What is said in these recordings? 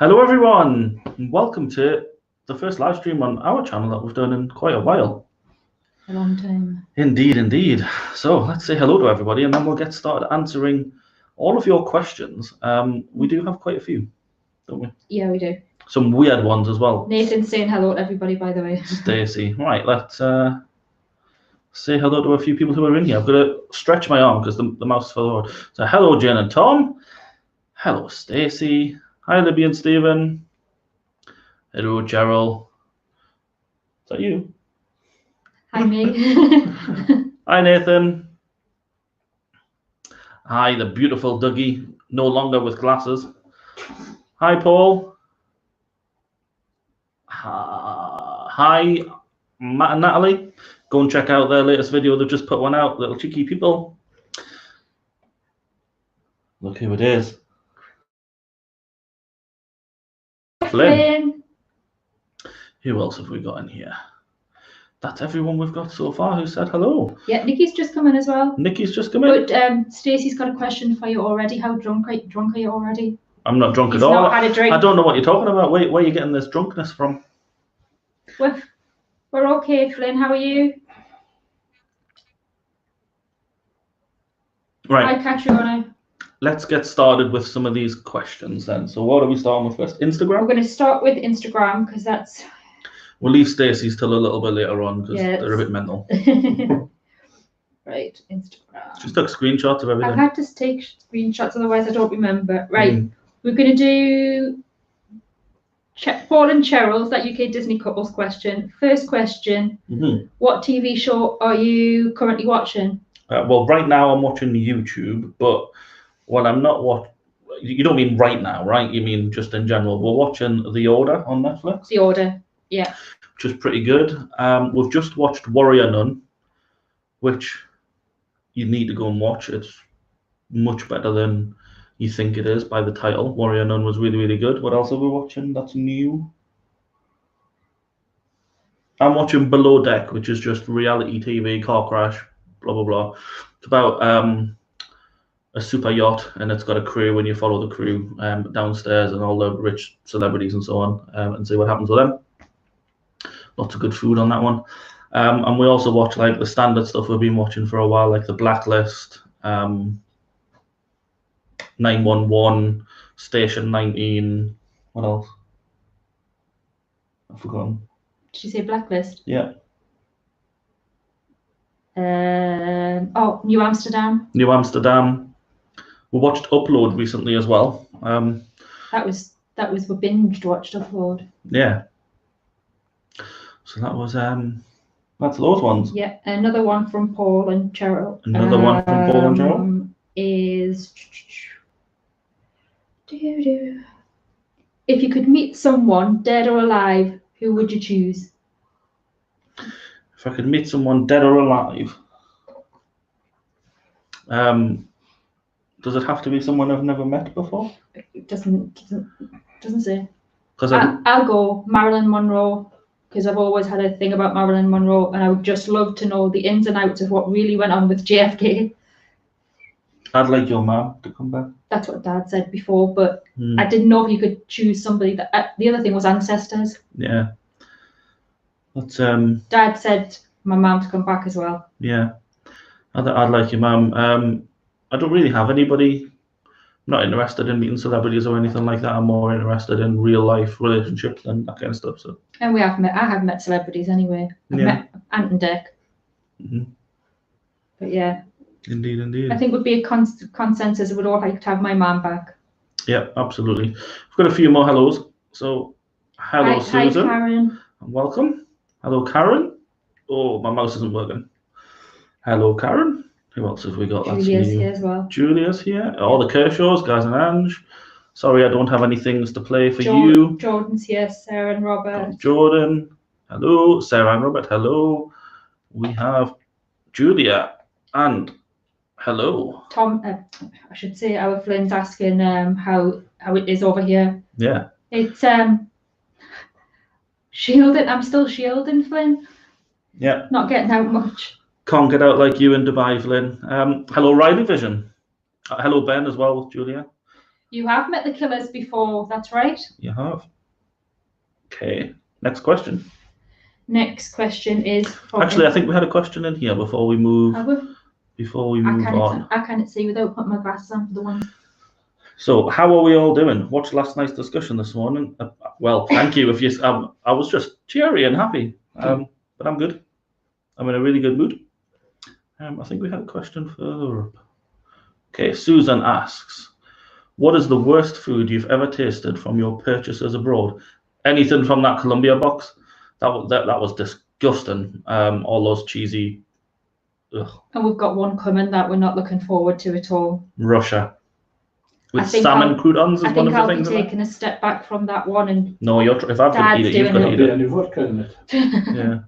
Hello everyone, and welcome to the first live stream on our channel that we've done in quite a while. A long time. Indeed, indeed. So let's say hello to everybody and then we'll get started answering all of your questions. We do have quite a few, don't we? Yeah, we do. Some weird ones as well. Nathan's saying hello to everybody, by the way. Stacey. Right, let's say hello to a few people who are in here. I've got to stretch my arm because the mouse fell over. So hello Jen and Tom. Hello Stacey. Hi Libby and Stephen. Hello Gerald. Is that you? Hi, me. Hi Nathan. Hi the beautiful Dougie, no longer with glasses. Hi Paul. Hi Matt and Natalie. Go and check out their latest video. They've just put one out, little cheeky people. Look who it is. Flynn. Who else have we got in here? That's everyone we've got so far who said hello. Yeah, Nikki's just come in as well. Nikki's just come in. But Stacey's got a question for you already. How drunk are you already? I'm not drunk He's at all. not had a drink. I don't know what you're talking about. Where are you getting this drunkenness from? We're okay, Flynn. How are you? Right. Hi, Catriona. Let's get started with some of these questions then. So what are we starting with first? Instagram? We're going to start with Instagram because that's... We'll leave Stacey's till a little bit later on because they're a bit mental. Right, Instagram. Just took screenshots of everything. I've had to take screenshots, otherwise I don't remember. Right, we're going to do Paul and Cheryl's, that UK Disney couples question. First question, What TV show are you currently watching? Well, right now I'm watching YouTube, but when I'm not watching, you don't mean right now, right? You mean just in general. We're watching The Order on Netflix. The Order, yeah. Which is pretty good. We've just watched Warrior Nun, which you need to go and watch. It's much better than you think it is by the title. Warrior Nun was really, really good. What else are we watching that's new? I'm watching Below Deck, which is just reality TV, car crash, blah, blah, blah. It's about a super yacht, and it's got a crew, and you follow the crew downstairs and all the rich celebrities and so on, and see what happens with them. Lots of good food on that one. And we also watch like the standard stuff we've been watching for a while, like the Blacklist, 911, Station 19. What else? I've forgotten. Did you say Blacklist? Yeah. New Amsterdam. New Amsterdam. We watched Upload recently as well. That was we binged watched Upload. Yeah. So that was that's those ones. Yeah, another one from Paul and Cheryl. Another one from Paul and Cheryl is if you could meet someone dead or alive, who would you choose? If I could meet someone dead or alive, does it have to be someone I've never met before? It doesn't say. Because I'll go Marilyn Monroe, because I've always had a thing about Marilyn Monroe, and I would just love to know the ins and outs of what really went on with JFK. I'd like your mum to come back. That's what Dad said before, but I didn't know if you could choose somebody that. The other thing was ancestors. Yeah. That's Dad said my mum to come back as well. Yeah, I'd like your mum. I don't really have anybody. I'm not interested in meeting celebrities or anything like that. I'm more interested in real life relationships and that kind of stuff. So. And I have met celebrities anyway. I've met Ant and Dec. But yeah. Indeed. I think it would be a consensus. I would all like to have my mum back. Yeah, absolutely. We've got a few more hellos. So, hello, Susan. Hi, Karen. And welcome. Hello, Karen. Oh, my mouse isn't working. Hello, Karen. Who else have we got? Julia's here as well. Julia's here. All the Kershaws, guys and Ange. Sorry, I don't have any things to play for you. Jordan's here. Sarah and Robert. Jordan. Hello. Sarah and Robert. Hello. We have Julia and hello. Tom, I should say, our Flynn's asking how it is over here. Yeah. It's shielding. I'm still shielding, Flynn. Yeah. Not getting out much. Can't get out like you in Dubai, Flynn. Hello, Riley Vision. Hello, Ben, as well, Julia. You have met the Killers before, that's right. You have. Okay, next question. Next question is from... Actually, I think we had a question in here before we move. Have we? Before we move on. I can't see without putting my glasses on for the one. So, how are we all doing? Watched last night's discussion this morning. Well, thank you. If you, I was just cheery and happy, but I'm good. I'm in a really good mood. I think we had a question further up. Okay, Susan asks, what is the worst food you've ever tasted from your purchases abroad? Anything from that Colombia box? That was disgusting. All those cheesy. Ugh. And we've got one coming that we're not looking forward to at all. Russia. With salmon croutons is one of the things. I think I'll be taking a step back from that one. And no, if I've got to eat it, you've got to eat it. Any vodka in it? Yeah.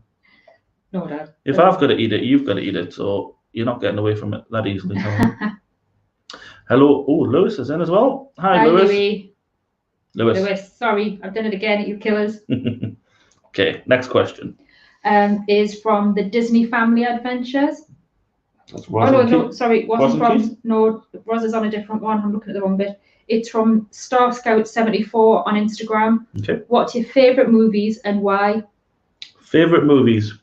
No, Dad. If I've got to eat it, you've got to eat it. So you're not getting away from it that easily. Hello. Oh, Lewis is in as well. Hi, Lewis. Lewis. Sorry, I've done it again, you killers. Okay, next question. Is from the Disney Family Adventures. That's no, sorry, it wasn't from. Keith? No, Roz is on a different one. I'm looking at the wrong bit. It's from Star Scout 74 on Instagram. Okay. What's your favourite movies and why? Favourite movies.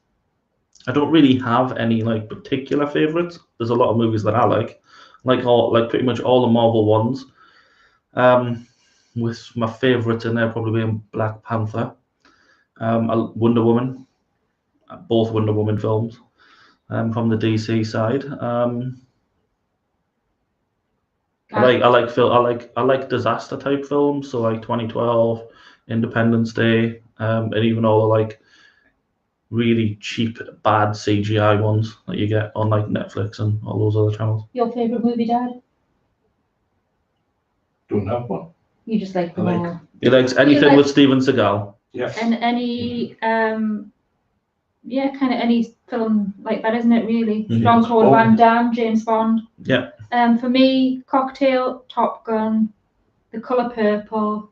I don't really have any like particular favourites. There's a lot of movies that I like pretty much all the Marvel ones. With my favourites in there probably being Black Panther, Wonder Woman, both Wonder Woman films. From the DC side, I like disaster type films, so like 2012, Independence Day, and even all the like really cheap bad CGI ones that you get on like Netflix and all those other channels. Your favourite movie, Dad? Don't have one. You just like them all. He likes anything with Steven Seagal. Yeah. And any kind of any film like that, isn't it? Really, Jean-Claude Van Damme, James Bond. Yeah. For me, Cocktail, Top Gun, The Color Purple,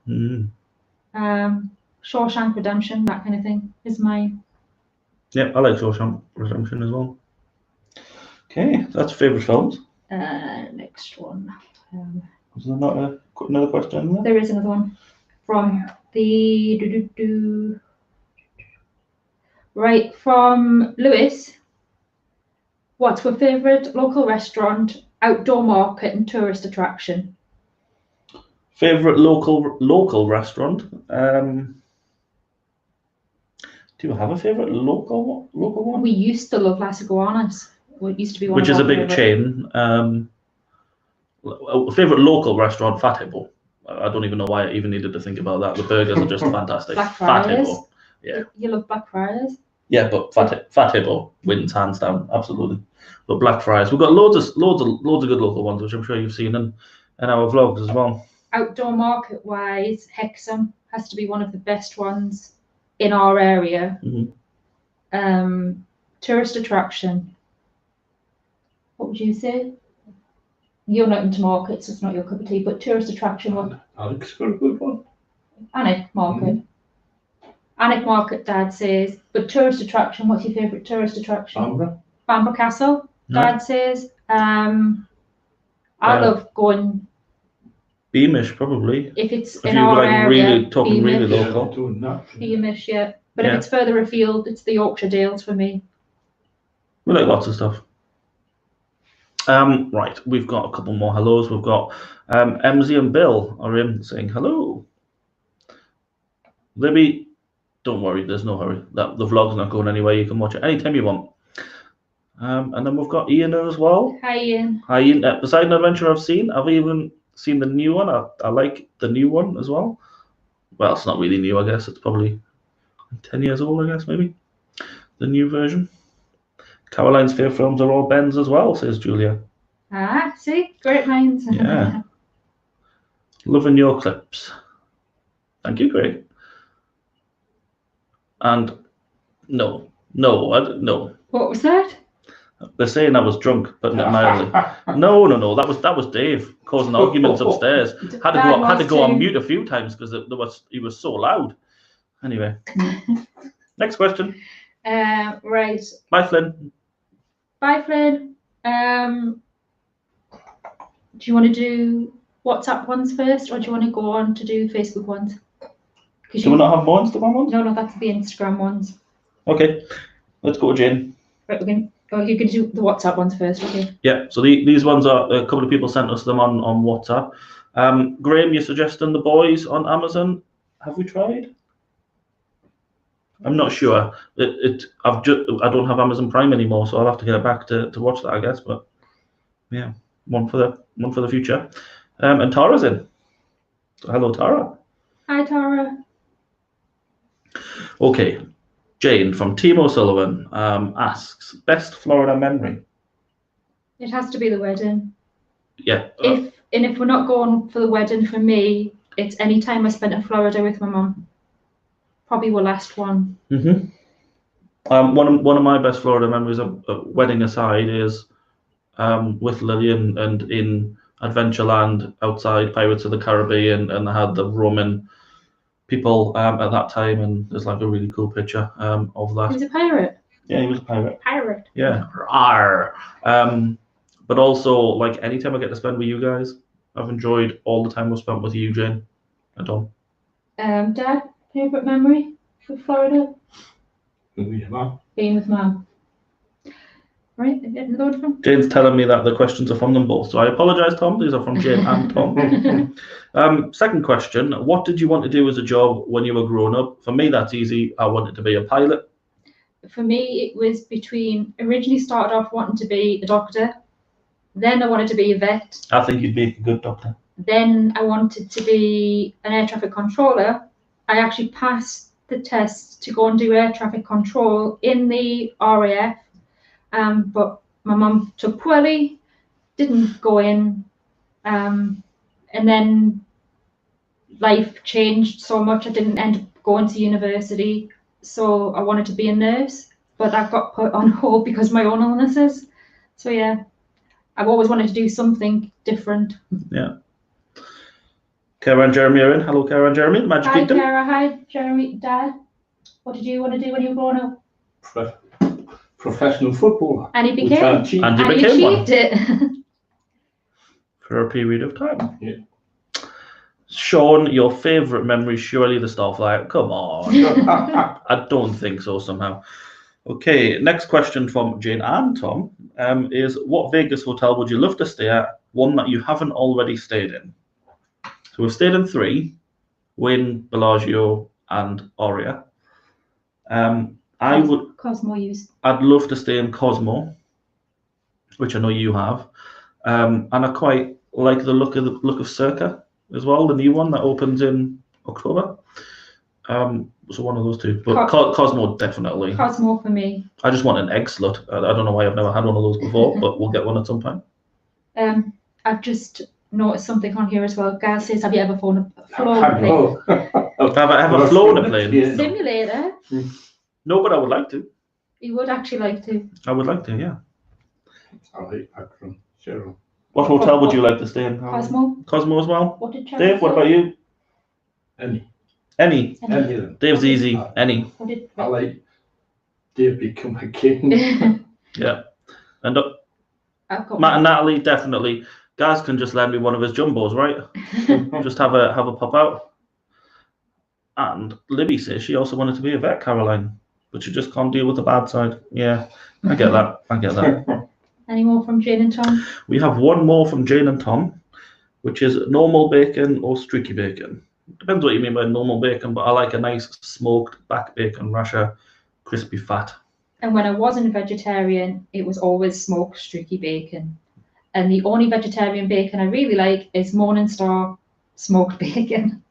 Shawshank Redemption, that kind of thing is mine. Yeah, I like Shawshank Redemption as well. Okay, that's favourite films. Next one. Is there not another question in there? There is another one from the right from Lewis. What's your favourite local restaurant, outdoor market, and tourist attraction? Favourite local restaurant? Do you have a favourite local one? We used to love Las Iguanas. It used to be one. Which is a big chain. Favourite local restaurant, Fat Hippo. I don't even know why I even needed to think about that. The burgers are just fantastic. Fat Hippo. Yeah. You love Blackfriars? Yeah, but Fat Hippo wins hands down, absolutely. But Blackfriars, we've got loads of good local ones, which I'm sure you've seen in our vlogs as well. Outdoor market wise, Hexham has to be one of the best ones in our area. Tourist attraction. What would you say? You're not into markets, it's not your cup of tea, but tourist attraction, what? Alex got a good one. Alnwick Market. Alnwick Market, Dad says. But tourist attraction, what's your favourite tourist attraction? Bamburgh Castle, Dad says. I love going. Beamish, probably. If it's in our area, really talking Beamish. Really local. Beamish, yeah. But if it's further afield, it's the Yorkshire Dales for me. We like lots of stuff. Right, we've got a couple more hellos. We've got MZ and Bill are in saying hello. Libby, don't worry, there's no hurry. The vlog's not going anywhere. You can watch it anytime you want. And then we've got Ian as well. Hi, Ian. Hi, Ian. Poseidon Adventure I've seen. I've even seen the new one. I like the new one as well. Well, it's not really new, I guess. It's probably 10 years old, I guess, maybe. The new version. Caroline's favourite films are all Ben's as well, says Julia. Ah, see? Great minds. Yeah. Loving your clips. Thank you, Craig. And no. What was that? They're saying I was drunk, but not mildly. No. That was Dave causing arguments upstairs. Had to go on mute a few times because he was so loud. Anyway, next question. Right. Bye, Flynn. Bye, Flynn. Do you want to do WhatsApp ones first, or do you want to go on to do Facebook ones? Do we not have more Instagram ones? No, that's the Instagram ones. Okay, let's go to Jane. Right, you're going to do the WhatsApp ones first, okay? Yeah, so these ones are, a couple of people sent us them on WhatsApp. Graham, you're suggesting The Boys on Amazon. Have we tried? I'm not sure. I don't have Amazon Prime anymore, so I'll have to get it back to watch that, I guess. But yeah, one for the future. And Tara's in. So hello, Tara. Hi, Tara. Okay, Jane from Team O'Sullivan asks, best Florida memory? It has to be the wedding. Yeah. If we're not going for the wedding, for me, it's any time I spent in Florida with my mum. Probably the last one. One of my best Florida memories, wedding aside, is with Lillian and in Adventureland outside Pirates of the Caribbean, and they had the Roman people at that time, and there's like a really cool picture of that. He was a pirate. Yeah, he was a pirate. Pirate. Yeah. Arr. But also, like, anytime I get to spend with you guys, I've enjoyed all the time I've spent with you, Jane and Tom. Dad, favourite memory with Florida? Being with Mum. Right, another one from? Jane's telling me that the questions are from them both, so I apologise, Tom. These are from Jane and Tom. Second question, what did you want to do as a job when you were growing up? For me, that's easy. I wanted to be a pilot. For me, it was originally started off wanting to be a doctor, then I wanted to be a vet. I think you'd be a good doctor. Then I wanted to be an air traffic controller. I actually passed the test to go and do air traffic control in the RAF, but my mum took poorly, didn't go in, and then life changed so much. I didn't end up going to university, so I wanted to be a nurse, but that got put on hold because of my own illnesses. So yeah, I've always wanted to do something different. Yeah. Kara and Jeremy are in. Hello, Kara and Jeremy. Magic Kingdom. Hi, Kara. Hi, Jeremy. Dad, what did you want to do when you were growing up? Professional footballer. And he became. And he And became he one. achieved it. For a period of time. Yeah. Sean, your favourite memory, surely the Starflyer. Come on. I don't think so somehow. Okay, next question from Jane and Tom is, what Vegas hotel would you love to stay at? One that you haven't already stayed in. So we've stayed in 3, Wynn, Bellagio, and Aria. Cosmo used. I'd love to stay in Cosmo, which I know you have, and I quite like the look of Circa as well, the new one that opens in October. So one of those two, but Cosmo definitely. Cosmo for me. I just want an egg slut. I don't know why I've never had one of those before, but we'll get one at some point. I've just noticed something on here as well. Gaz says, have you ever flown a plane? Have I ever flown a plane? Yeah. Simulator. No, but I would like to. You would actually like to. I would like to, yeah. I like Akron, Cheryl. What hotel would you like to stay in? Cosmo. Cosmo as well. What did Dave, what about you? Any Any. of them. Dave's easy. Any. What did I like Dave become a king. Yeah. And I've got Matt and Natalie, definitely. Gaz can just lend me one of his jumbos, right? Just have a pop out. And Libby says she also wanted to be a vet, Caroline, but she just can't deal with the bad side. Yeah, I get that. I get that. Any more from Jane and Tom? We have one more from Jane and Tom, which is normal bacon or streaky bacon. Depends what you mean by normal bacon, but I like a nice smoked back bacon rasher, crispy fat. And when I wasn't a vegetarian, it was always smoked streaky bacon. And the only vegetarian bacon I really like is Morningstar smoked bacon.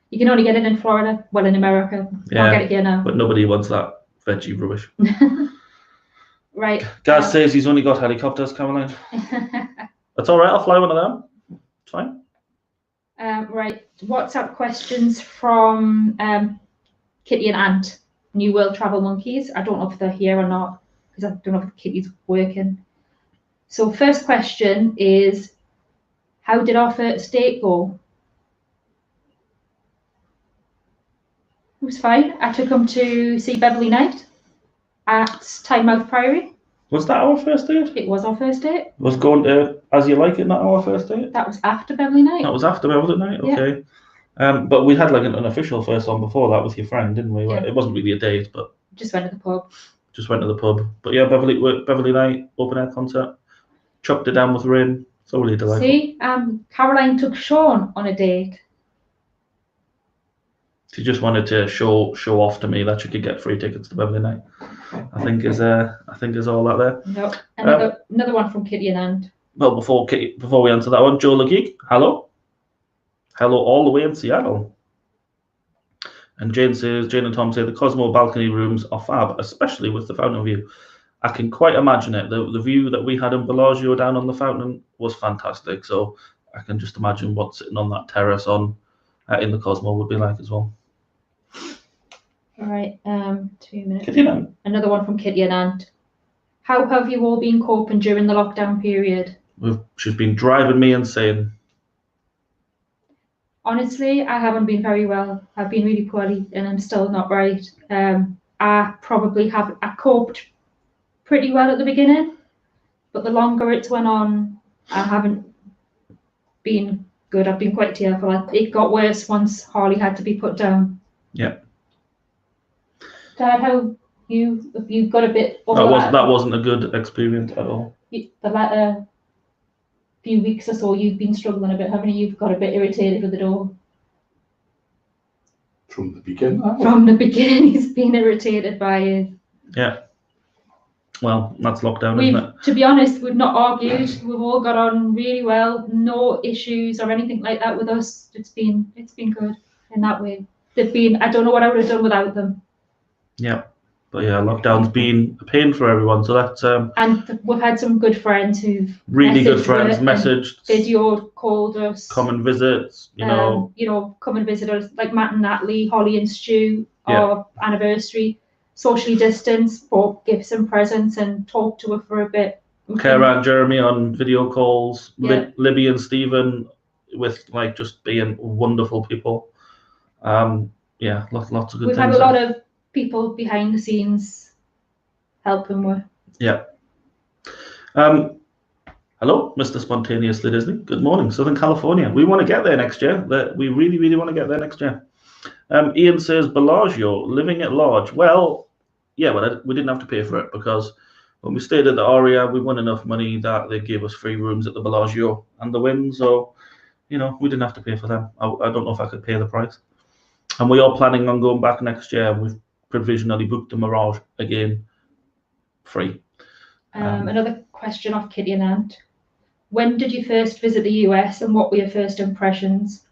You can only get it in Florida, well, in America. Yeah, Can't get it here now. but nobody wants that veggie rubbish. Right. Gaz says he's only got helicopters, Caroline. That's all right, I'll fly one of them. It's fine. Right. WhatsApp questions from Kitty and Ant, New World Travel Monkeys. I don't know if they're here or not, because I don't know if Kitty's working. So first question is, how did our first date go? It was fine. I took him to see Beverly Knight at Tynemouth Priory. Was that our first date? It was our first date. Was going to As You Like It not our first date? That was after Beverly Night. That was after Beverly Night, Yeah. okay. But we had like an unofficial first one before that with your friend, didn't we? Yeah. It wasn't really a date, but Just went to the pub. just went to the pub. But yeah, Beverly Night, open air concert. Chopped it down with rain. Thoroughly delightful. See, Caroline took Sean on a date. She just wanted to show off to me that she could get free tickets to Beverly Night. I think is all that there. No, another one from Kitty and Ant. Well, before we answer that one, Joe LeGeek, hello all the way in Seattle. And Jane and Tom say the Cosmo balcony rooms are fab, especially with the fountain view. I can quite imagine it. The view that we had in Bellagio down on the fountain was fantastic. So I can just imagine what sitting on that terrace in the Cosmo would be like as well. All right, 2 minutes. Kitty and Ant. Another one from Kitty and Ant. How have you all been coping during the lockdown period? She's been driving me insane. Honestly, I haven't been very well. I've been really poorly and I'm still not right. I coped pretty well at the beginning, but the longer it's went on, I haven't been good. I've been quite tearful. It got worse once Harley had to be put down. Yeah. Dad, you've got a bit. That wasn't a good experience at all. The latter few weeks or so, you've been struggling a bit, haven't you? You've got a bit irritated with the door. From the beginning. From the beginning, he's been irritated by it. Yeah. Well, that's lockdown, isn't it? To be honest, we've not argued. We've all got on really well. No issues or anything like that with us. It's been good in that way. I don't know what I would have done without them. Yeah. But yeah, lockdown's been a pain for everyone. So that's and we've had some good friends who've messaged, video called us, come and visit, come and visit us, like Matt and Natalie, Holly and Stu, our anniversary, socially distanced, bought gifts and presents and talked to her for a bit. Kara and Jeremy on video calls, Yeah. Libby and Stephen with just being wonderful people. Lots of good We've things. had a lot of people behind the scenes helping with. Yeah. Hello, Mr. Spontaneously Disney. Good morning, Southern California. We want to get there next year. We really, really want to get there next year. Ian says, Bellagio, living at large. Well, yeah, but we didn't have to pay for it because when we stayed at the Aria, we won enough money that they gave us free rooms at the Bellagio and the Wynn. So, we didn't have to pay for them. I don't know if I could pay the price. And we are planning on going back next year. We've provisionally booked the Mirage again, free. Another question off Kitty and Ant. When did you first visit the US and what were your first impressions?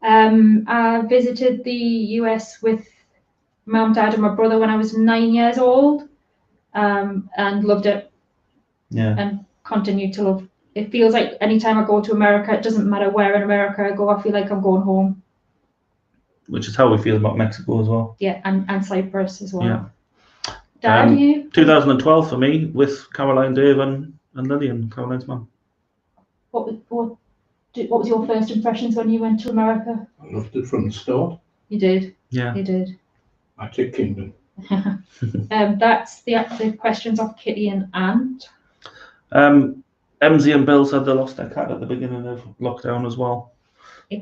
I visited the US with Mum, Dad and my brother when I was 9 years old and loved it. Yeah. And continue to love. It feels like anytime I go to America, it doesn't matter where in America I go, I feel like I'm going home. Which is how we feel about Mexico as well. Yeah, and Cyprus as well. Yeah. Dad, you? 2012 for me with Caroline, Dave and Lillian, Caroline's mum. What was your first impressions when you went to America? I loved it from the start. You did. Yeah. You did. Magic Kingdom. That's the questions of Kitty and Ant. MZ and Bill said they lost their cat at the beginning of lockdown as well.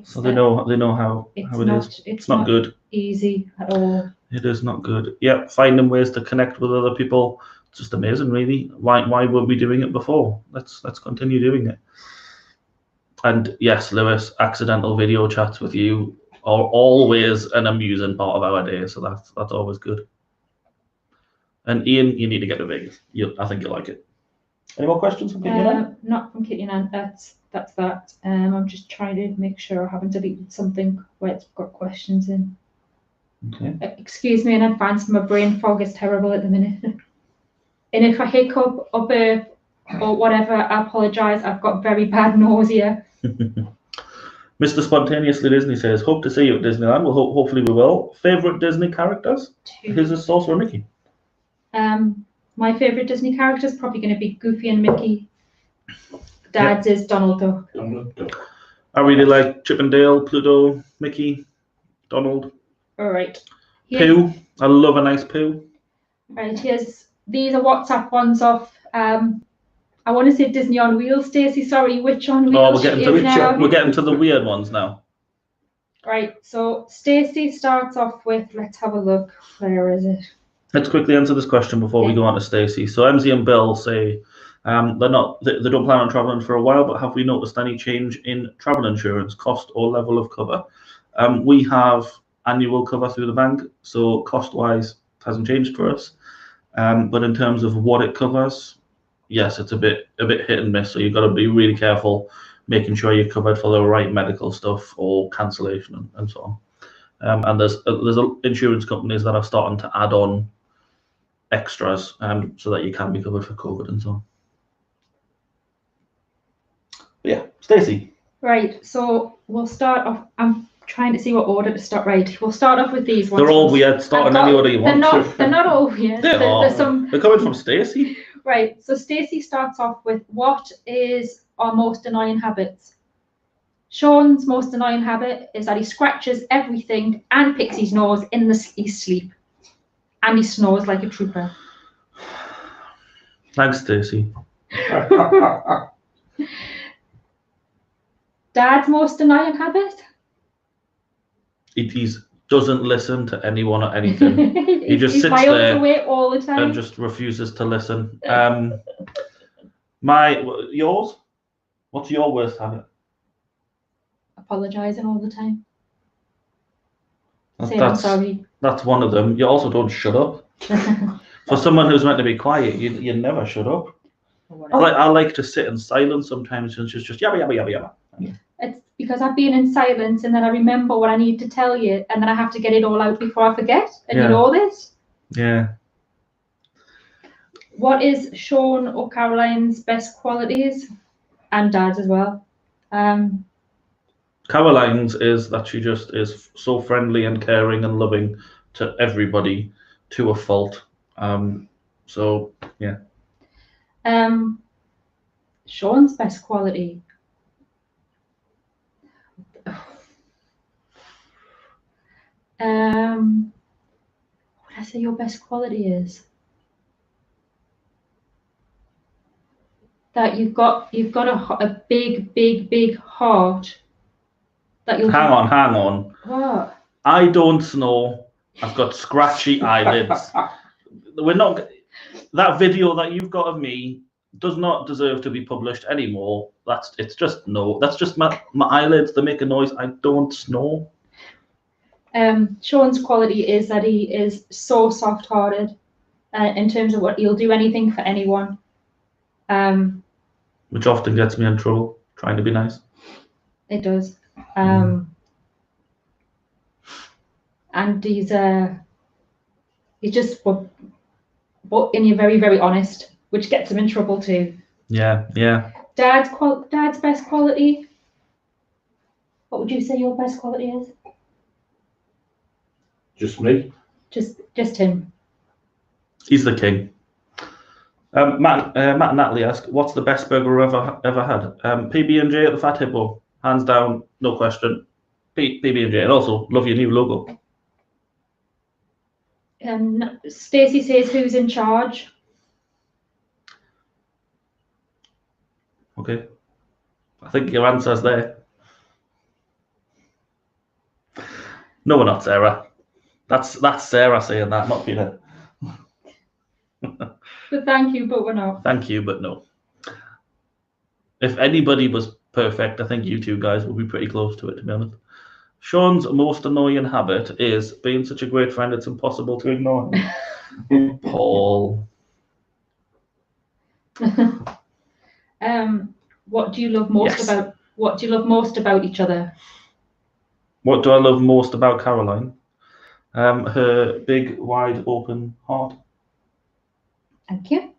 So they know how it is. It's not good. Easy at all. It is not good. Yeah, finding ways to connect with other people. It's just amazing, really. Why weren't we doing it before? Let's continue doing it. And yes, Lewis, accidental video chats with you are always an amusing part of our day. So that's always good. And Ian, you need to get to Vegas. I think you'll like it. Any more questions from Kitty and Ant? Not from Kitty and Ant. That's that. I'm just trying to make sure I haven't deleted something where it's got questions in. Okay. Excuse me in advance, my brain fog is terrible at the minute. And if I hiccup or burp or whatever, I apologise. I've got very bad nausea. Mr. Spontaneously Disney says, hope to see you at Disneyland. Well, hopefully we will. Favourite Disney characters? Here's a source for Mickey. My favourite Disney character is probably going to be Goofy and Mickey. Dad's is Donald Duck. Donald Duck. I really like Chip and Dale, Pluto, Mickey, Donald. All right. Pooh. I love a nice Pooh. Right, here's these are WhatsApp ones off. I want to say Disney on Wheels, Stacey. Sorry, which on Oh, Wheels we're getting she is now? we're getting to the weird ones now. Right, so Stacey starts off with, let's have a look. Where is it? Let's quickly answer this question before we go on to Stacey. So MZ and Bill say they don't plan on traveling for a while, but have we noticed any change in travel insurance cost or level of cover? We have annual cover through the bank, so cost-wise, it hasn't changed for us. But in terms of what it covers, yes, it's a bit hit and miss. So you've got to be really careful, making sure you're covered for the right medical stuff or cancellation and so on. And there's insurance companies that are starting to add on extras so that you can be covered for COVID and so on. But yeah, Stacey. Right, so we'll start off. I'm trying to see what order to start. Right, we'll start off with these ones. They're all weird. Start in any order you want. They're not all weird. They're coming from Stacey. Right, so Stacey starts off with, what is our most annoying habits? Sean's most annoying habit is that he scratches everything and picks his nose in his sleep. And he snores like a trooper. Thanks, Stacey. Dad's most annoying habit? He doesn't listen to anyone or anything. He just sits there away all the time and just refuses to listen. Yours? What's your worst habit? Apologising all the time. I'm sorry. That's one of them. You also don't shut up. For someone who's meant to be quiet, you never shut up. I like to sit in silence sometimes and just yabba yabba yabba yabba. It's because I've been in silence and then I remember what I need to tell you and then I have to get it all out before I forget. And you know this? Yeah. What is Sean or Caroline's best qualities? And Dad's as well. Caroline's is that she just is so friendly and caring and loving to everybody to a fault. So yeah. Sean's best quality. What would I say your best quality is? That you've got a big heart. That you'll hang on. What? I don't snore. I've got scratchy eyelids. We're not. That video that you've got of me does not deserve to be published anymore. That's just my eyelids. They make a noise. I don't snore. Sean's quality is that he is so soft-hearted in terms of what he'll do anything for anyone. Which often gets me in trouble trying to be nice. It does. And he's just and you're very, very honest, which gets him in trouble too. Yeah. Dad's best quality. What would you say your best quality is? Just me. Just him. He's the king. Matt and Natalie ask, what's the best burger ever had? PB&J at the Fat Hippo, hands down, no question. PB&J, and also love your new logo. Stacey says, who's in charge? Okay, I think your answer's there. No, we're not, Sarah. That's Sarah saying that, not Peter. But thank you, but we're not. Thank you, but no. If anybody was perfect, I think you two guys would be pretty close to it, to be honest. Sean's most annoying habit is being such a great friend, it's impossible to ignore him. Paul. What do you love most about? What do you love most about each other? What do I love most about Caroline? Her big, wide open heart. Thank you.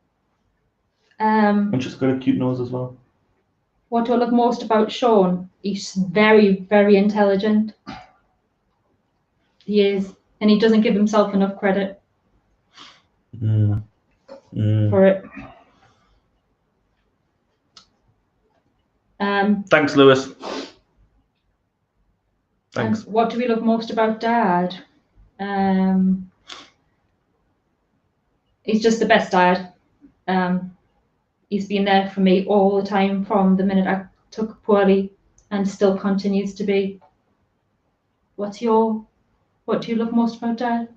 And she's got a cute nose as well. What do I love most about Sean? He's very, very intelligent. He is, and he doesn't give himself enough credit for it. Thanks, Lewis. Thanks. What do we love most about Dad? He's just the best dad. He's been there for me all the time from the minute I took poorly, and still continues to be. What do you love most about Dad?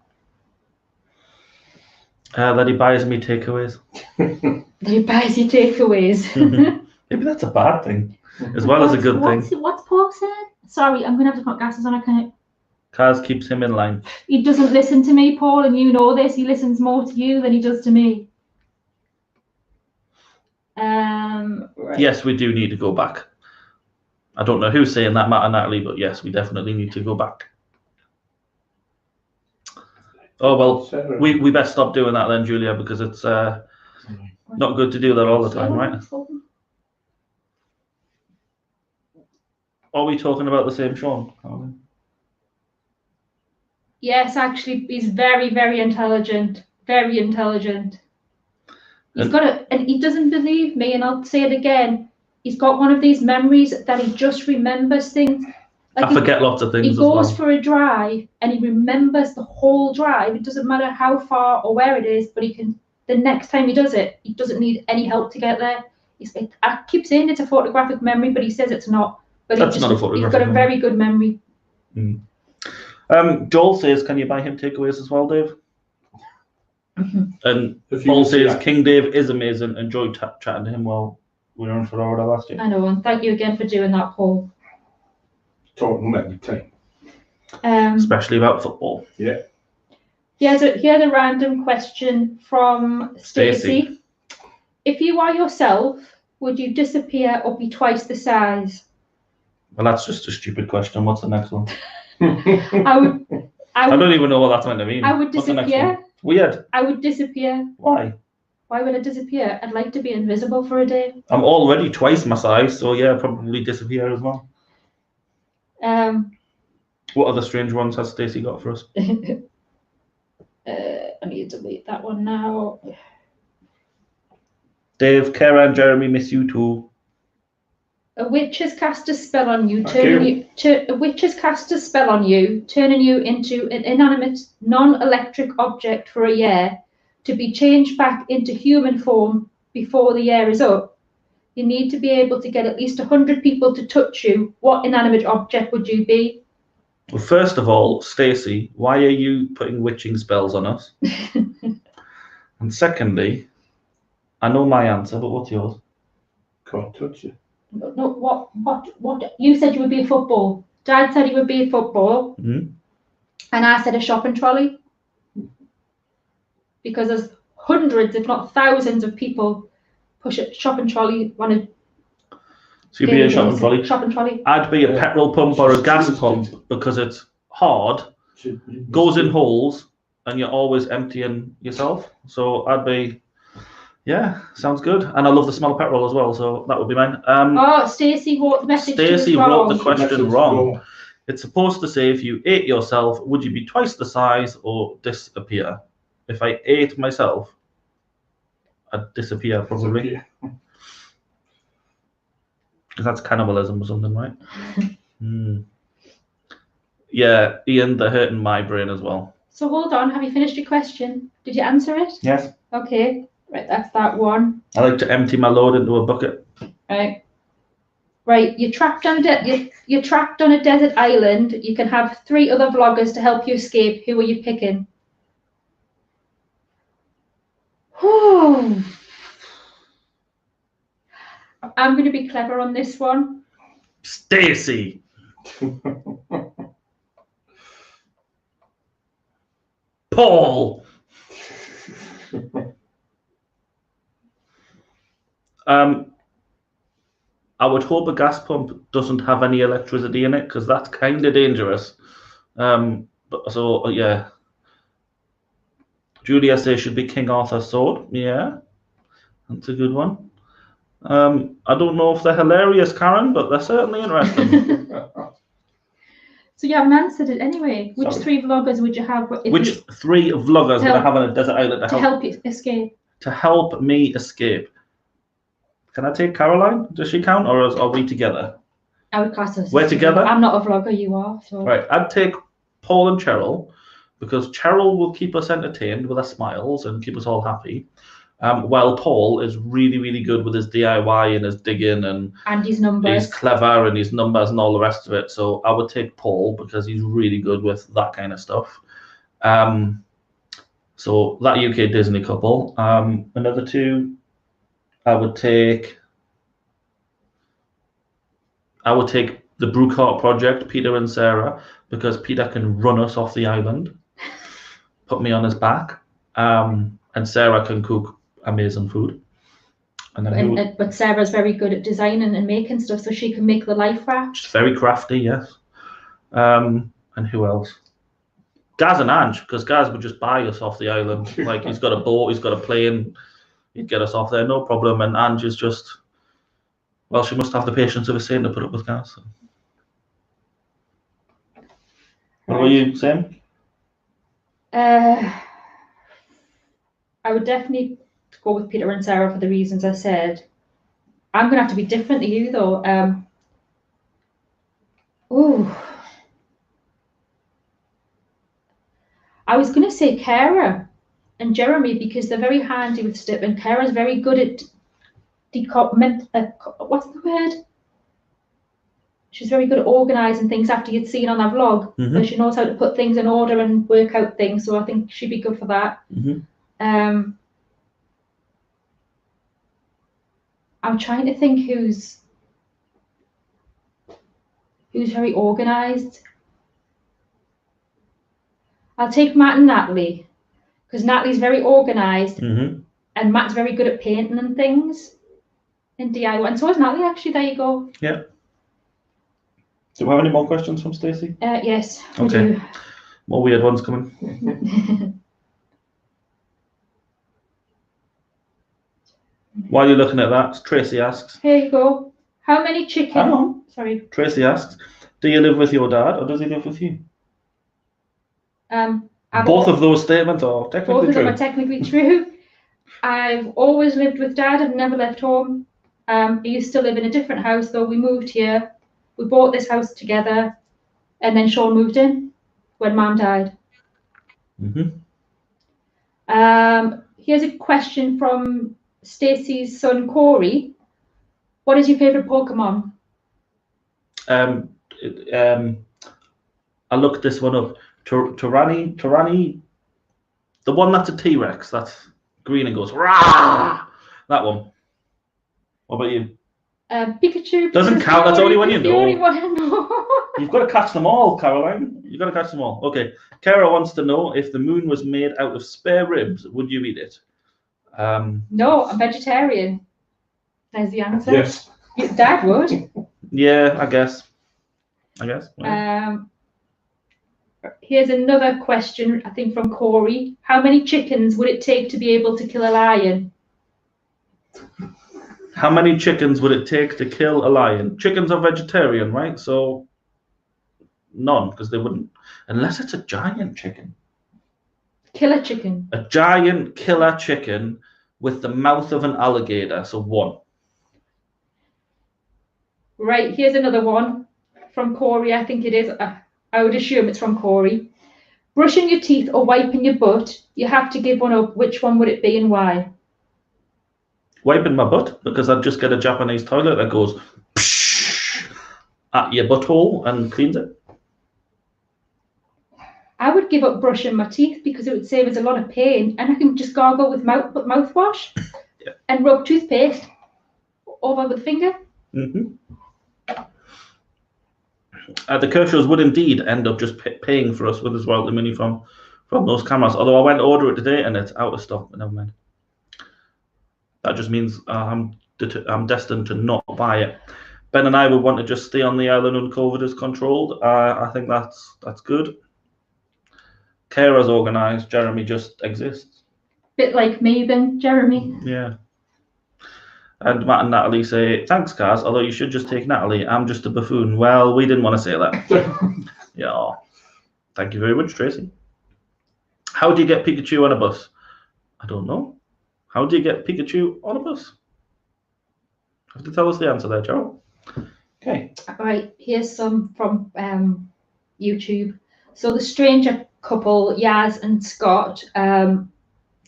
That he buys me takeaways. That he buys you takeaways. Maybe that's a bad thing, as well as a good thing. What's Paul said? Sorry, I'm gonna have to put glasses on. I can't. Cars keeps him in line. He doesn't listen to me, Paul, and you know this. He listens more to you than he does to me. Right. Yes, we do need to go back. I don't know who's saying that, Matt and Natalie, but yes, we definitely need to go back. Oh, well, we best stop doing that then, Julia, because it's not good to do that all the time, right? Are we talking about the same Sean? Yes, actually, he's very, very intelligent. Very intelligent. And he doesn't believe me, and I'll say it again. He's got one of these memories that he just remembers things. Like I forget lots of things. He goes for a drive and he remembers the whole drive. It doesn't matter how far or where it is, but he can. The next time he does it, he doesn't need any help to get there. I keep saying it's a photographic memory, but he says it's not. But that's not a photographic. He's got a very good memory. Joel says, "Can you buy him takeaways as well, Dave?" And If Paul says, "King Dave is amazing. Enjoyed chatting to him while we were on for our last year." I know, and thank you again for doing that, Paul. Talking every time. Especially about football. Yeah. Here's a random question from Stacey. If you are yourself, would you disappear or be twice the size? Well, that's just a stupid question. What's the next one? I don't even know what that's meant to mean. I would disappear. Weird. I would disappear. Why? Why would I disappear? I'd like to be invisible for a day. I'm already twice my size, so yeah, probably disappear as well. What other strange ones has Stacey got for us? I need to delete that one now. Dave, Kara, and Jeremy miss you too. A witch has cast a spell on you, turning you into an inanimate, non-electric object for a year, to be changed back into human form before the year is up. You need to be able to get at least 100 people to touch you. What inanimate object would you be? Well, first of all, Stacey, why are you putting witching spells on us? And secondly, I know my answer, but what's yours? Can't touch you. No, what? You said you would be a football. Dad said he would be a football. Mm-hmm. And I said a shopping trolley. Because there's hundreds, if not thousands, of people push a shopping trolley. So you'd be a shopping trolley? Shopping trolley. I'd be a petrol pump or a gas pump because it's hard, goes in holes, and you're always emptying yourself. So I'd be, yeah, sounds good. And I love the smell of petrol as well, so that would be mine. Stacey wrote the message Stacey wrote the question wrong. It's supposed to say, if you ate yourself, would you be twice the size or disappear? If I ate myself, I'd disappear probably. Because that's cannibalism or something, right? Yeah, Ian, they're hurting my brain as well. So hold on, have you finished your question? Did you answer it? Yes. Okay, right, that's that one. I like to empty my load into a bucket. Right, you're trapped on a desert island. You can have 3 other vloggers to help you escape. Who are you picking? I'm going to be clever on this one. Stacey. Paul. I would hope a gas pump doesn't have any electricity in it, because that's kind of dangerous. Yeah. Julia says should be King Arthur's sword. Yeah, that's a good one. I don't know if they're hilarious, Karen, but they're certainly interesting. So you haven't answered it anyway. Which 3 vloggers would you have? Which 3 vloggers would I have on a desert island to help you escape? To help me escape. Can I take Caroline? Does she count, or are we together? I would class us. We're together? I'm not a vlogger, you are. So. Right, I'd take Paul and Cheryl, because Cheryl will keep us entertained with her smiles and keep us all happy. While Paul is really, really good with his DIY and his digging and his numbers. He's clever and his numbers and all the rest of it. So I would take Paul because he's really good with that kind of stuff. So that UK Disney couple. Another two, I would take the Brookhart Project, Peter and Sarah, because Peter can run us off the island, put me on his back, and Sarah can cook amazing food. And then but Sarah's very good at designing and making stuff, so she can make the life raft. She's very crafty, yes. And who else? Gaz and Ange, because Gaz would just buy us off the island. Like, he's got a boat, he's got a plane, he'd get us off there, no problem. And Ange is just, well, she must have the patience of a saint to put up with Gaz. So. What were you saying? I would definitely go with Peter and Sarah for the reasons I said. I'm going to have to be different to you, though. I was going to say Kara and Jeremy because they're very handy with stuff, and Kara's very good at what's the word? She's very good at organising things after you'd seen on that vlog. Mm-hmm. So she knows how to put things in order and work out things. So I think she'd be good for that. Mm-hmm. I'm trying to think who's very organised. I'll take Matt and Natalie because Natalie's very organised, mm-hmm. and Matt's very good at painting and things and DIY. And so is Natalie, actually. There you go. Yeah. Do we have any more questions from Stacey? Yes. Okay. More weird ones coming. While you're looking at that, Tracy asks. Here you go. How many chickens? Hang on. Sorry. Tracy asks, do you live with your dad or does he live with you? Both of those statements are technically both of true. them are technically true. I've always lived with Dad. I've never left home. He used to live in a different house, though. We moved here. We bought this house together, and then Sean moved in when Mum died. Mm-hmm. Here's a question from Stacey's son Corey. What is your favourite Pokemon? I looked this one up. Tyranny, the one that's a T-Rex, that's green and goes rah. That one. What about you? Pikachu. Doesn't count. That's only when you know. The only one I know. You've got to catch them all, Caroline. You've got to catch them all. Okay. Kara wants to know if the moon was made out of spare ribs, would you eat it? No, I'm vegetarian. There's the answer. Yes. Dad would. Yeah, I guess. Yeah. Here's another question, I think, from Corey. How many chickens would it take to be able to kill a lion? How many chickens would it take to kill a lion? Chickens are vegetarian, right? So none, because they wouldn't, unless it's a giant chicken. Killer chicken. A giant killer chicken with the mouth of an alligator. So one. Right, here's another one from Corey. I think it is. I would assume it's from Corey. Brushing your teeth or wiping your butt, you have to give one up. Which one would it be and why? Wiping my butt, because I'd just get a Japanese toilet that goes at your butthole and cleans it. I would give up brushing my teeth because it would save us a lot of pain, and I can just gargle with mouthwash and rub toothpaste over with the finger. Mm-hmm. The Kershaws would indeed end up just paying for us with as well the money from those cameras. Although I went to order it today and it's out of stock. But never mind. That just means I'm destined to not buy it. Ben and I would want to just stay on the island when COVID is controlled. I think that's good. Kara's organised. Jeremy just exists. Bit like me then, Jeremy. Yeah. And Matt and Natalie say, thanks, Kaz, although you should just take Natalie. I'm just a buffoon. Well, we didn't want to say that. Yeah. Thank you very much, Tracy. How do you get Pikachu on a bus? I don't know. How do you get Pikachu on a bus? You have to tell us the answer there, Joe. Okay. All right, here's some from YouTube. So the stranger couple, Yaz and Scott.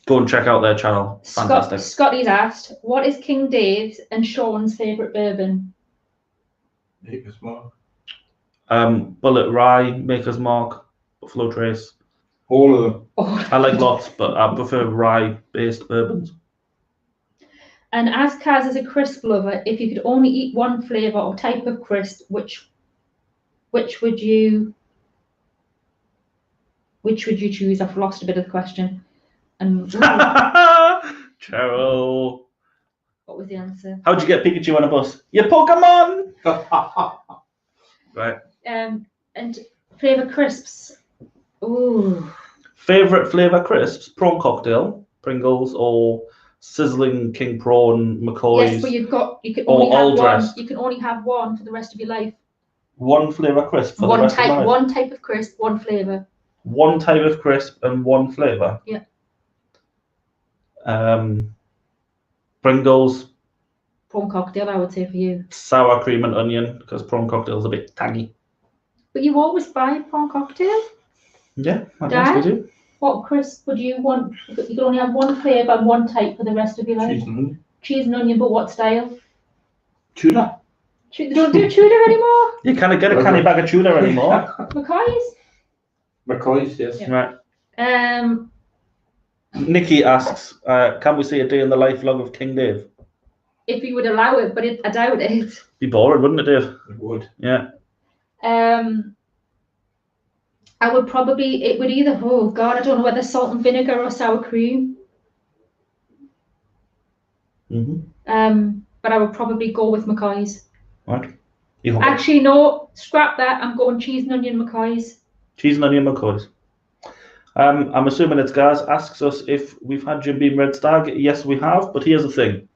Go and check out their channel. Fantastic. Scotty's asked, what is King Dave's and Sean's favourite bourbon? Maker's Mark. Bullet Rye, Maker's Mark, Buffalo Trace. All of them. I like lots, but I prefer rye-based bourbons. And as Kaz is a crisp lover, if you could only eat one flavour or type of crisp, which would you choose? I've lost a bit of the question. And Cheryl. what was the answer? How'd you get Pikachu on a bus? Your Pokemon! Right. And flavour crisps. Ooh. Favourite flavour crisps? Prawn cocktail, Pringles, or sizzling king prawn, McCoy's. Yes, but you can or only have all one. dressed. You can only have one for the rest of your life. One flavour crisp for the rest of life. One type of crisp, one flavour. One type of crisp and one flavour. Yeah. Pringles. Prawn cocktail, I would say for you. Sour cream and onion, because prawn cocktail's a bit tangy. But you always buy prawn cocktail? Yeah, I guess we do. What crisp would you want? You could only have one flavour and one type for the rest of your life. Cheese and onion. Cheese and onion, but what style? Tuna. They don't do tuna anymore? You can't get a canny bag of tuna anymore. McCoy's? McCoy's, yes. Yeah. Right. Nikki asks, can we see a day in the life vlog of King Dave? If you would allow it, but I doubt it. Be boring, wouldn't it, Dave? It would. Yeah. I would probably, it would either, oh God, I don't know whether salt and vinegar or sour cream. But I would probably go with McCoy's. Right. Actually, no, scrap that. I'm going cheese and onion McCoy's. Cheese and onion McCoy's. I'm assuming it's Gaz asks us if we've had Jim Beam Red Stag. Yes, we have, but here's the thing.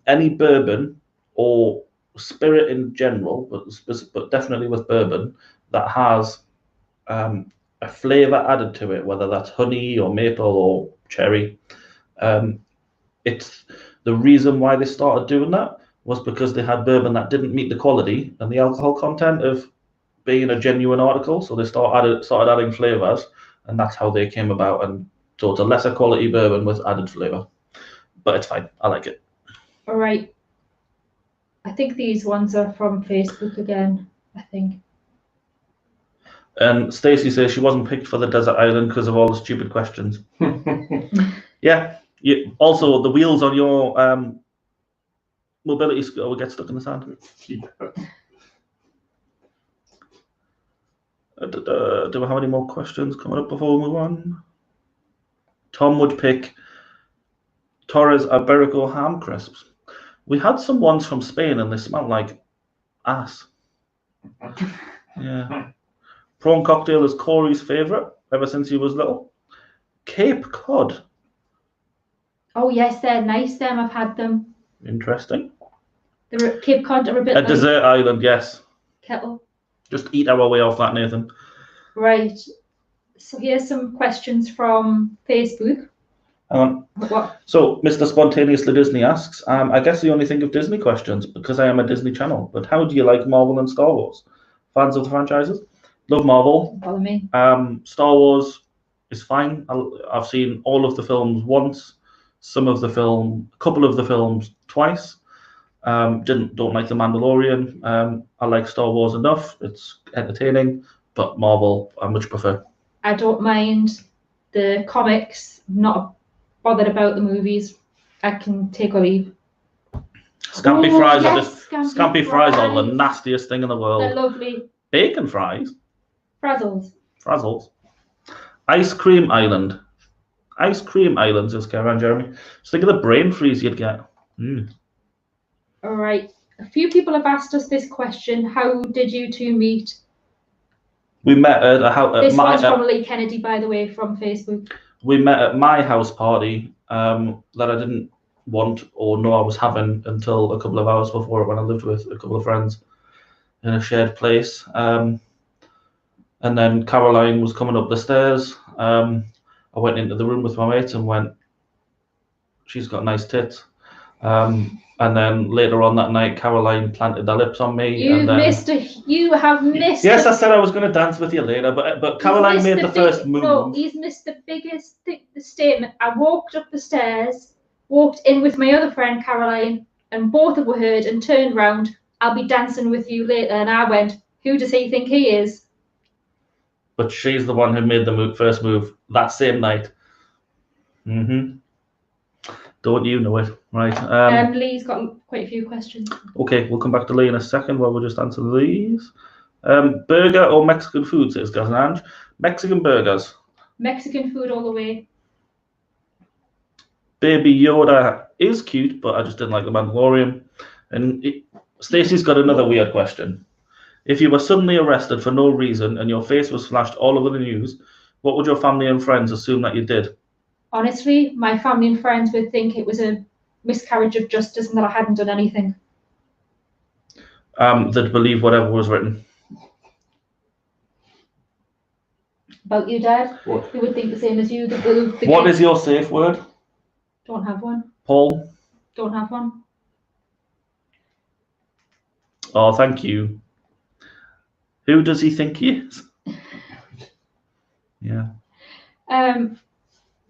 Any bourbon or spirit in general, but definitely with bourbon, that has a flavour added to it, whether that's honey or maple or cherry. It's the reason why they started doing that was because they had bourbon that didn't meet the quality and the alcohol content of being a genuine article. So they started adding flavours, and that's how they came about. And so it's a lesser quality bourbon with added flavour, but it's fine. I like it. All right. I think these ones are from Facebook again. I think. And Stacey says she wasn't picked for the desert island because of all the stupid questions. Yeah. Also, the wheels on your mobility scooter will get stuck in the sand. Do we have any more questions coming up before we move on? Tom would pick Torres Iberico ham crisps. We had some ones from Spain and they smell like ass. Yeah. Prawn cocktail is Corey's favourite ever since he was little. Cape Cod. Oh yes, they're nice. I've had them. Interesting. Cape Cod are a bit A like desert island, yes. kettle. Just eat our way off that, Nathan. Right. So here's some questions from Facebook. Hang on. What? So, Mr. Spontaneously Disney asks, I guess you only think of Disney questions because I am a Disney channel, but how do you like Marvel and Star Wars? Fans of the franchises? Love Marvel. Follow me. Star Wars is fine. I've seen all of the films once, a couple of the films twice. Don't like The Mandalorian. I like Star Wars enough. It's entertaining, but Marvel I much prefer. I don't mind the comics. Not bothered about the movies. I can take or leave. Scampi fries are just scampi fries are the nastiest thing in the world. They're lovely. Bacon fries. Frazzles. Ice Cream Island. Ice Cream Island, says Karen Jeremy. Just think of the brain freeze you'd get. All right. A few people have asked us this question. How did you two meet? We met at a house. This one's from Lee Kennedy, by the way, from Facebook. We met at my house party that I didn't want or know I was having until a couple of hours before when I lived with a couple of friends in a shared place. And then Caroline was coming up the stairs. I went into the room with my mates and went, she's got nice tits. And then later on that night, Caroline planted her lips on me. You and then... You have missed. Yes, I said I was going to dance with you later, but Caroline made the first move. No, he's missed the biggest statement. I walked up the stairs, walked in with my other friend Caroline, and both of us heard and turned round. I'll be dancing with you later, and I went, who does he think he is? But she's the one who made the first move that same night. Don't you know it, right? Lee's got quite a few questions. Okay, we'll come back to Lee in a second while we'll just answer these. Burger or Mexican food, says Gazange. Mexican burgers. Mexican food all the way. Baby Yoda is cute, but I just didn't like the Mandalorian. And Stacey's got another weird question. If you were suddenly arrested for no reason and your face was flashed all over the news, what would your family and friends assume that you did? Honestly, my family and friends would think it was a miscarriage of justice and that I hadn't done anything. They'd believe whatever was written. About you, Dad? What? They would think the same as you. What is your safe word? Don't have one. Paul? Don't have one. Oh, thank you. Who does he think he is? Yeah.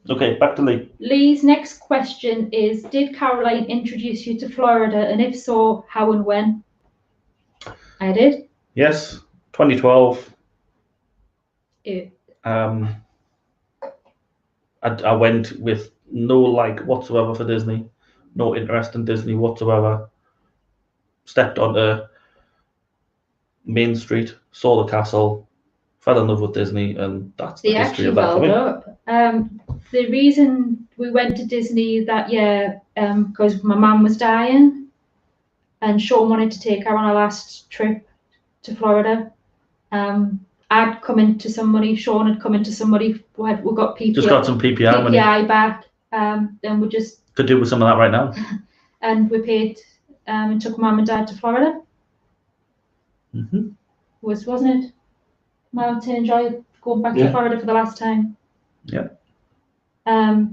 Okay, back to Lee. Lee's next question is, did Caroline introduce you to Florida, and if so, how and when? I did. Yes, 2012. Yeah. I went with no like whatsoever for Disney, no interest in Disney whatsoever. Stepped onto Main Street, saw the castle, fell in love with Disney, and that's the history of that for me. The reason we went to Disney that year, because my mum was dying, and Sean wanted to take her on a last trip to Florida. I'd come into some money, Sean had come into some money, we got PPI. Just got some PPI money. PPI back, and we just... Could do with some of that right now. And we paid, and took Mum and Dad to Florida. Wasn't it? Mum to enjoy going back to Florida for the last time. Yeah.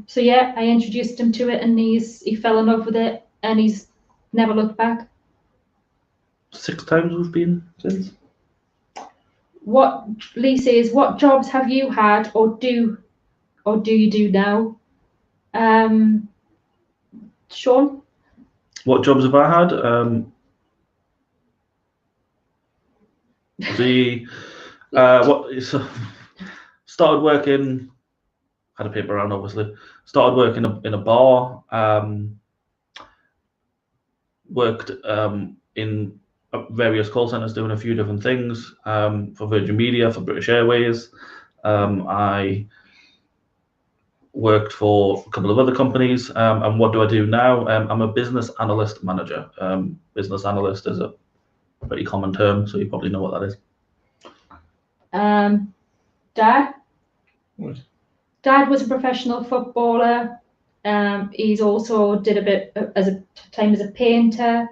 So yeah, I introduced him to it, and he fell in love with it, and he's never looked back. 6 times we've been since. What Lee says, what jobs have you had or do you do now? Sean? What jobs have I had? Started working, had a paper round obviously, started working in a bar, worked in various call centers doing a few different things, for Virgin Media, for British Airways. I worked for a couple of other companies, and what do I do now? I'm a business analyst manager. Business analyst is a pretty common term, so you probably know what that is. Dad? What? Dad was a professional footballer. He's also did a bit as a painter.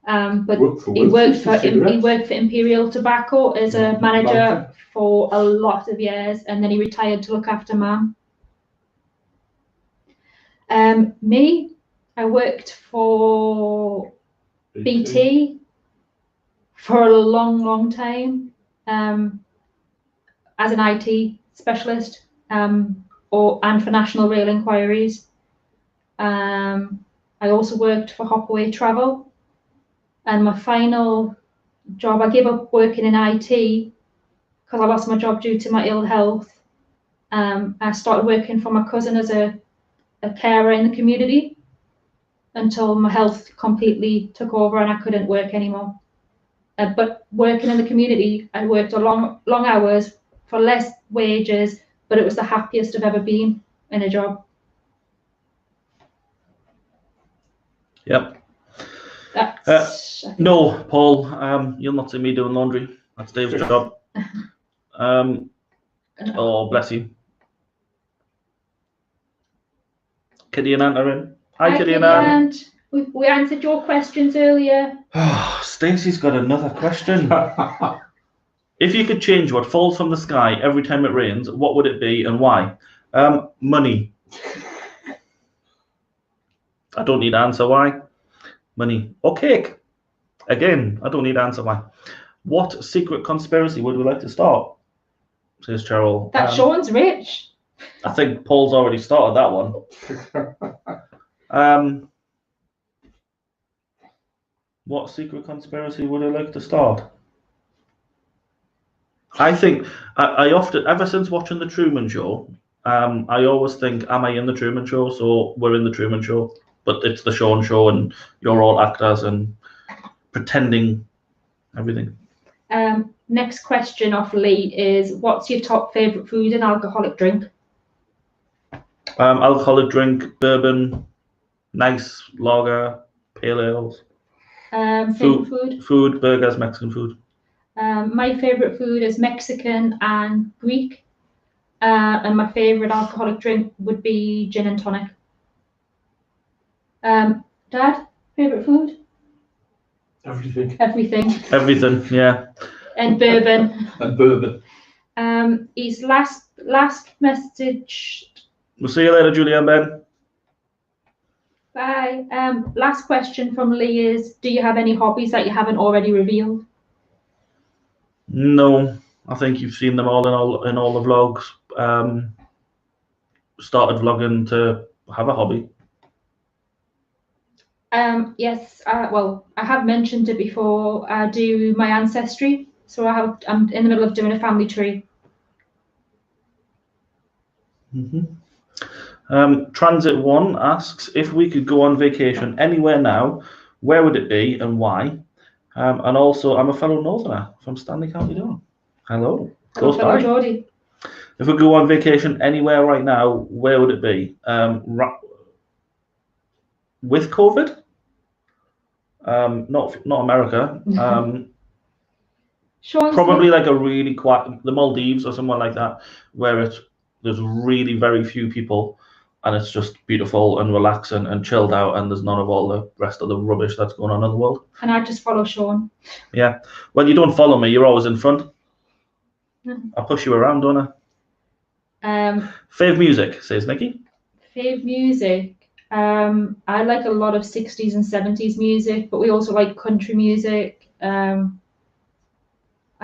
But he worked for Imperial Tobacco as a manager for a lot of years, and then he retired to look after Mum. Me, I worked for BT for a long time, as an IT specialist, and for National Rail Inquiries. I also worked for Hopaway Travel. And my final job, I gave up working in IT because I lost my job due to my ill health. I started working for my cousin as a carer in the community until my health completely took over and I couldn't work anymore. But working in the community, I worked a long hours for less wages, but it was the happiest I've ever been in a job. Yep. No, Paul, you'll not see me doing laundry. That's Dave's job. Oh, bless you. Kitty and Ant are in. Hi, Kitty and Ant. We answered your questions earlier. Oh, Stacey's got another question. If you could change what falls from the sky every time it rains, what would it be and why? Money. I don't need to answer why. Money or cake? Again, I don't need to answer why. What secret conspiracy would we like to start? Says Cheryl. That Sean's rich. I think Paul's already started that one. What secret conspiracy would I like to start? I think I often, ever since watching The Truman Show, I always think, am I in The Truman Show? So we're in The Truman Show, but it's the Sean Show and you're all actors and pretending everything. Next question off Lee is, what's your top favourite food and alcoholic drink? Alcoholic drink, bourbon, nice lager, pale ales. Favourite food? Food, burgers, Mexican food. My favourite food is Mexican and Greek. And my favourite alcoholic drink would be gin and tonic. Dad, favourite food? Everything. Everything, yeah. And bourbon. And bourbon. His last message. We'll see you later, Julia and Ben. Bye. Last question from Lee is, do you have any hobbies that you haven't already revealed? No, I think you've seen them all in all the vlogs. Started vlogging to have a hobby. Yes. Well, I have mentioned it before. I do my ancestry, so I'm in the middle of doing a family tree. Transit One asks, if we could go on vacation anywhere now, where would it be and why? And also, I'm a fellow Northerner from Stanley County Down. Hello. Close by. Geordie. If we go on vacation anywhere right now, where would it be? With COVID? Not America. Probably like a really quiet, the Maldives or somewhere like that, where there's really very few people and it's just beautiful and relaxing and chilled out and there's none of all the rest of the rubbish that's going on in the world. And I just follow Sean. Yeah. Well, you don't follow me. You're always in front. I push you around, don't I? Fave music, says Nikki. Fave music. I like a lot of 60s and 70s music, but we also like country music. I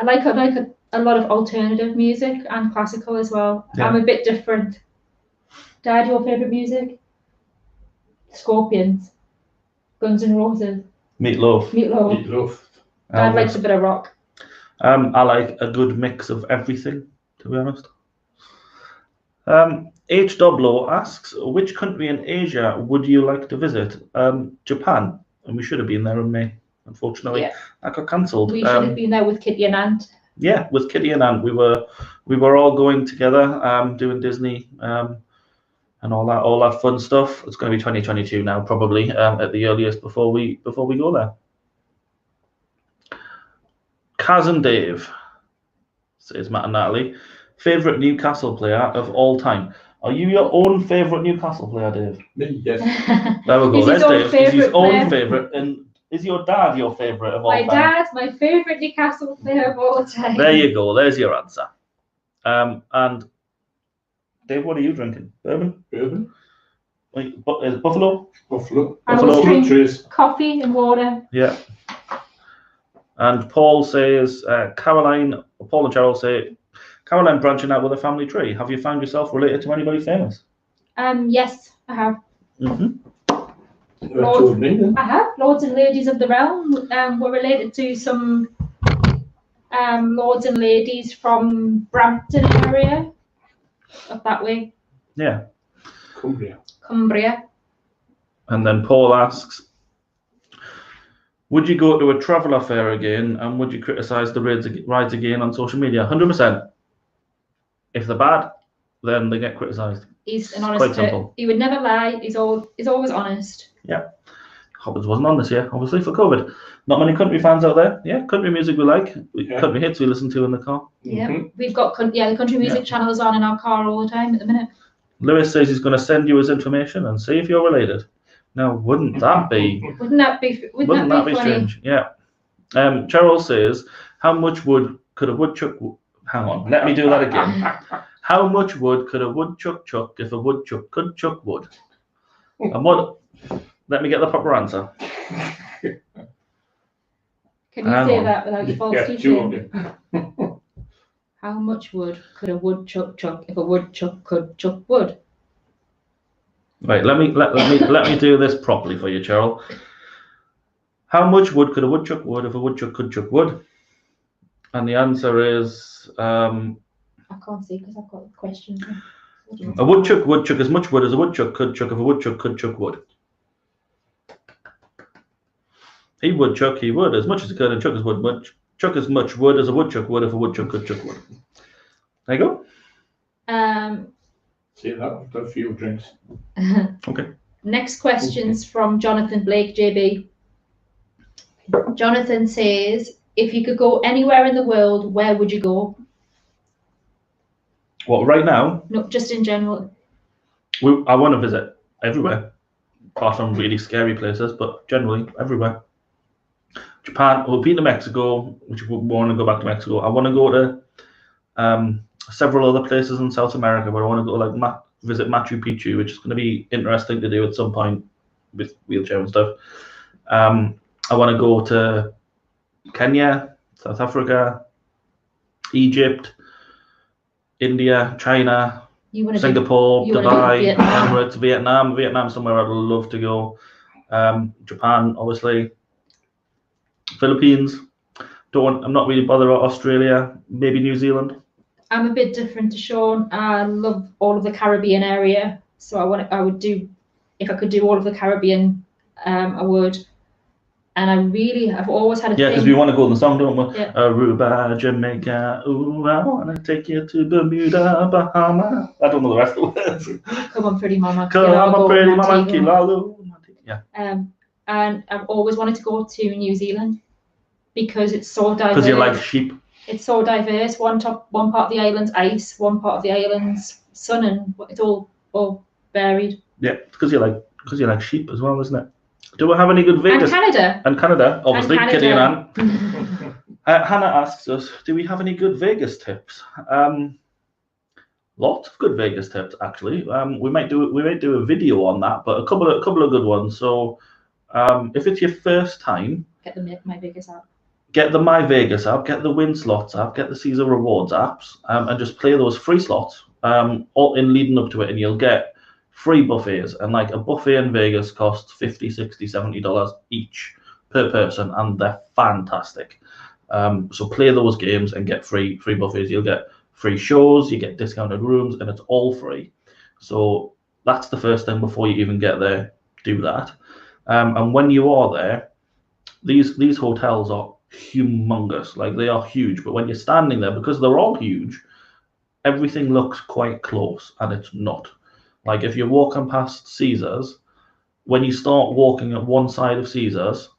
like a lot of alternative music and classical as well. Yeah. I'm a bit different. Dad, your favourite music? Scorpions. Guns N' Roses. Meatloaf. Dad likes a bit of rock. I like a good mix of everything, to be honest. H. Doblo asks, which country in Asia would you like to visit? Japan. And we should have been there in May. Unfortunately, yeah. That got cancelled. We should have been there with Kitty and Ant. Yeah, with Kitty and Ant. We were all going together, doing Disney and all that fun stuff. It's going to be 2022 now, probably at the earliest before we go there. Kaz and Dave, says Matt and Natalie, favourite Newcastle player of all time. Are you your own favourite Newcastle player, Dave? Me, yes. There we go. There's Dave. He's his own favourite. And is your dad your favourite of all time? My dad's my favourite Newcastle player of all time. There you go. There's your answer. And Dave, what are you drinking? Bourbon? Bourbon. Wait, Buffalo? Buffalo. I was drinking coffee and water. Yeah. And Paul says, Paul and Cheryl say, Caroline branching out with a family tree. Have you found yourself related to anybody famous? Yes, I have. I have. Lords and ladies of the realm. We're related to some lords and ladies from Brampton area, up that way. Yeah. Cumbria. And then Paul asks, would you go to a traveller fair again and would you criticise the rides again on social media? 100%. If they're bad, then they get criticised. He's an honest person. He would never lie. He's always honest. Yeah. Hobbies wasn't on this year, obviously, for COVID. Not many country fans out there. Yeah, country music we like. Country hits we listen to in the car. Yeah, we've got the country music channels on in our car all the time at the minute. Lewis says he's going to send you his information and see if you're related. Now, wouldn't that be? Wouldn't that be strange? Yeah. Cheryl says, how much wood could a woodchuck? Hang on, let me do that again. How much wood could a woodchuck chuck if a woodchuck could chuck wood? And what? Let me get the proper answer. Can you Hang say on. that without your false Yeah, teeth? surely. How much wood could a woodchuck chuck if a woodchuck could chuck wood? Right, let me do this properly for you, Cheryl. How much wood could a woodchuck wood if a woodchuck could chuck wood? And the answer is I can't see because I've got the question. a woodchuck would chuck as much wood as a woodchuck could chuck if a woodchuck could chuck wood. He would as much as he could and chuck as much wood as a woodchuck would if a woodchuck could chuck wood. There you go. See that after a few drinks. Okay. Next question's from Jonathan Blake, JB. Jonathan says, if you could go anywhere in the world, where would you go? What, right now? No, just in general. I want to visit everywhere, apart from really scary places, but generally everywhere. Japan, we've been to Mexico, which we want to go back to Mexico. I want to go to several other places in South America, but I want to go like visit Machu Picchu, which is going to be interesting to do at some point with wheelchair and stuff. I want to go to Kenya, South Africa, Egypt, India, China, Singapore, Dubai, Emirates, Vietnam. Vietnam's somewhere I'd love to go. Japan, obviously. Philippines. I'm not really bothered about Australia. Maybe New Zealand. I'm a bit different to Sean. I love all of the Caribbean area, so I would do, if I could do all of the Caribbean, I would. And I've always had a thing. Yeah, because we want to go in the song, don't we? Yeah. Aruba, Jamaica, ooh, I want to take you to Bermuda, Bahama. I don't know the rest of the words. Come on, pretty mama. Come on, pretty mama, Kilalo. Yeah. And I've always wanted to go to New Zealand because it's so diverse. Because you like sheep. It's so diverse. One part of the island's ice, one part of the island's sun, and it's all varied. Yeah, because you like sheep as well, isn't it? Do we have any good Vegas? And Canada, obviously, Kitty and Anne. Hannah asks us, do we have any good Vegas tips? Lots of good Vegas tips, actually. We might do a video on that, but a couple of good ones. So, if it's your first time, get the My Vegas app. Get the My Vegas app, get the Win Slots app, get the Caesar Rewards apps, and just play those free slots all in leading up to it, and you'll get free buffets. And like a buffet in Vegas costs $50, $60, $70 each per person, and they're fantastic. So play those games and get free buffets. You'll get free shows, you get discounted rooms, and it's all free. So that's the first thing before you even get there. Do that. And when you are there, these hotels are humongous. Like, they are huge, but when you're standing there, because they're all huge, everything looks quite close, and it's not. Like, if you're walking past Caesars, when you start walking at one side of Caesars,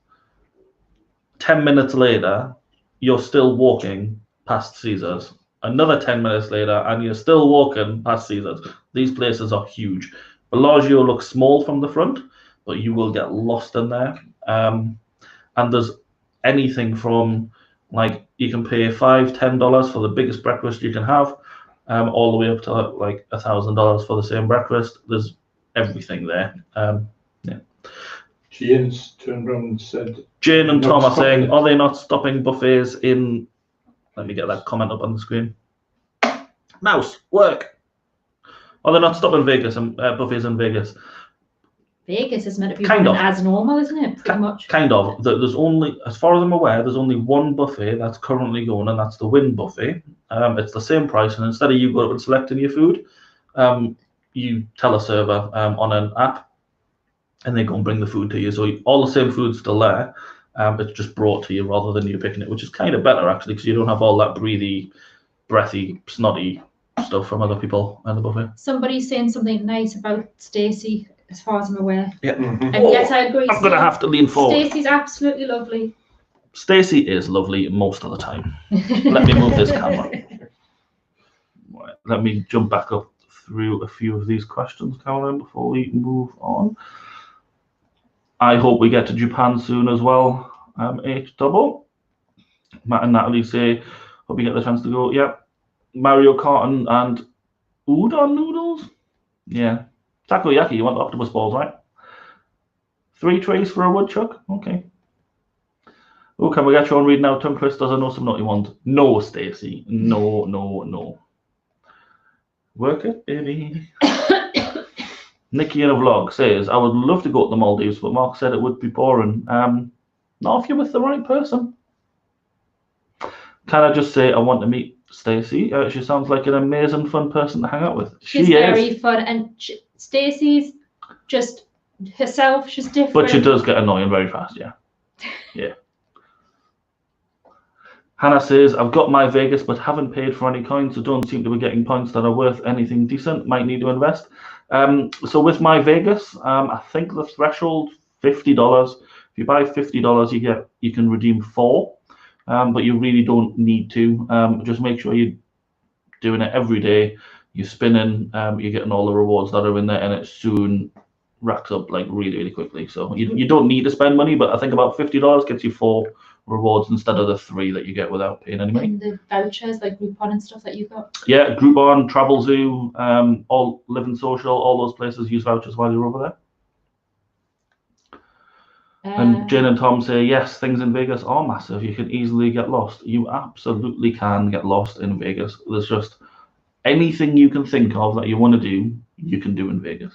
10 minutes later, you're still walking past Caesars. Another 10 minutes later, and you're still walking past Caesars. These places are huge. Bellagio looks small from the front, but you will get lost in there. And there's anything from, like, you can pay $5, $10 for the biggest breakfast you can have, all the way up to like $1,000 for the same breakfast. There's everything there. Yeah. Jane's turned around and said, Jane and Tom are saying, are they not stopping buffets in? Let me get that comment up on the screen. Mouse, work. Are they not stopping Vegas and buffets in Vegas? Vegas is meant to be as normal, isn't it? Pretty much. Kind of. There's only, as far as I'm aware, there's only one buffet that's currently going, and that's the Wynn buffet. It's the same price, and instead of you going up and selecting your food, you tell a server on an app, and they go and bring the food to you. So all the same food's still there. It's just brought to you rather than you picking it, which is kind of better, actually, because you don't have all that breathy, snotty stuff from other people at the buffet. Somebody's saying something nice about Stacey, as far as I'm aware. Yeah. And yes, I agree. I'm going to have to lean forward. Stacey's absolutely lovely. Stacey is lovely most of the time. Let me move this camera. Right, let me jump back up through a few of these questions, Caroline, before we move on. I hope we get to Japan soon as well. H-double. Matt and Natalie say, hope you get the chance to go. Yeah. Mario Kart and udon noodles? Yeah. Takoyaki, you want the octopus balls, right? 3 trees for a woodchuck. Okay. Oh, can we get you on reading out tongue twisters? I know some naughty ones. No, Stacey. No, no, no. Work it, baby. Nikki in a vlog says, I would love to go to the Maldives, but Mark said it would be boring. Not if you're with the right person. Can I just say I want to meet Stacey? She sounds like an amazing, fun person to hang out with. She's very fun, and Stacey's just herself. She's different. But she does get annoying very fast, yeah. Yeah. Hannah says, I've got my Vegas, but haven't paid for any coins, so don't seem to be getting points that are worth anything decent. Might need to invest. So with my Vegas, I think the threshold $50. If you buy $50, you can redeem 4, but you really don't need to. Just make sure you're doing it every day. You're spinning, you're getting all the rewards that are in there, and it soon racks up like really, really quickly. So you don't need to spend money, but I think about $50 gets you 4 rewards instead of the 3 that you get without paying any money. And the vouchers like Groupon and stuff that you got. Yeah, Groupon, Travel Zoo, all Living Social, all those places use vouchers while you're over there. And Jane and Tom say, yes, things in Vegas are massive. You can easily get lost. You absolutely can get lost in Vegas. There's just anything you can think of that you want to do, you can do in Vegas.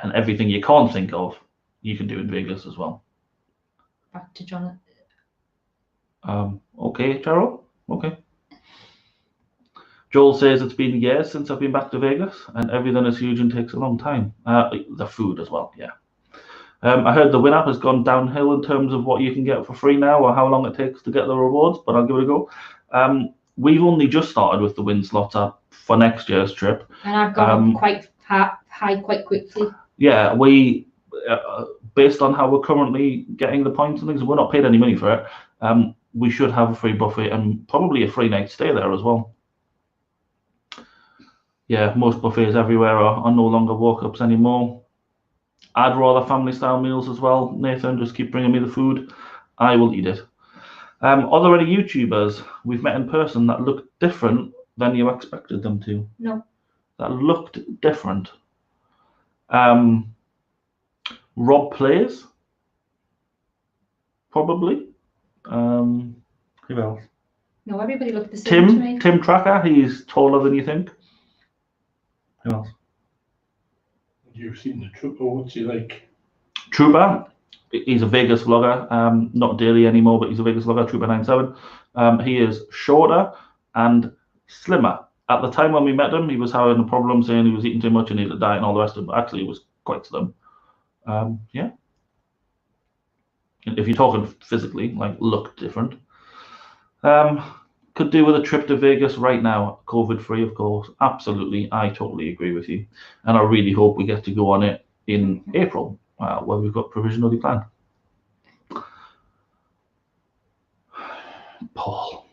And everything you can't think of, you can do in Vegas as well. Back to Jonathan. Okay, Cheryl. Okay. Joel says it's been years since I've been back to Vegas, and everything is huge and takes a long time. The food as well, yeah. I heard the win app has gone downhill in terms of what you can get for free now, or how long it takes to get the rewards, but I'll give it a go. We've only just started with the win slots app for next year's trip. And I've gone quite high quite quickly. Yeah, we, based on how we're currently getting the points and things, we're not paid any money for it. We should have a free buffet and probably a free night stay there as well. Yeah, most buffets everywhere are no longer walk-ups anymore. I'd rather family-style meals as well. Nathan, just keep bringing me the food. I will eat it. Are there any YouTubers we've met in person that look different than you expected them to? No. That looked different? Rob Plays? Probably. Who else? No, everybody looked the same to me. Tim Tracker, he's taller than you think. Who else? You've seen the Trooper, what's he like? Trooper, he's a Vegas vlogger, not daily anymore, but he's a Vegas vlogger, Trooper97. He is shorter and slimmer. At the time when we met him, he was having a problem saying he was eating too much and he had to diet and all the rest of it, but actually he was quite slim. Yeah. If you're talking physically, like look different. Could do with a trip to Vegas right now, COVID-free, of course. Absolutely, I totally agree with you. And I really hope we get to go on it in April, where we've got provisionally planned. Paul.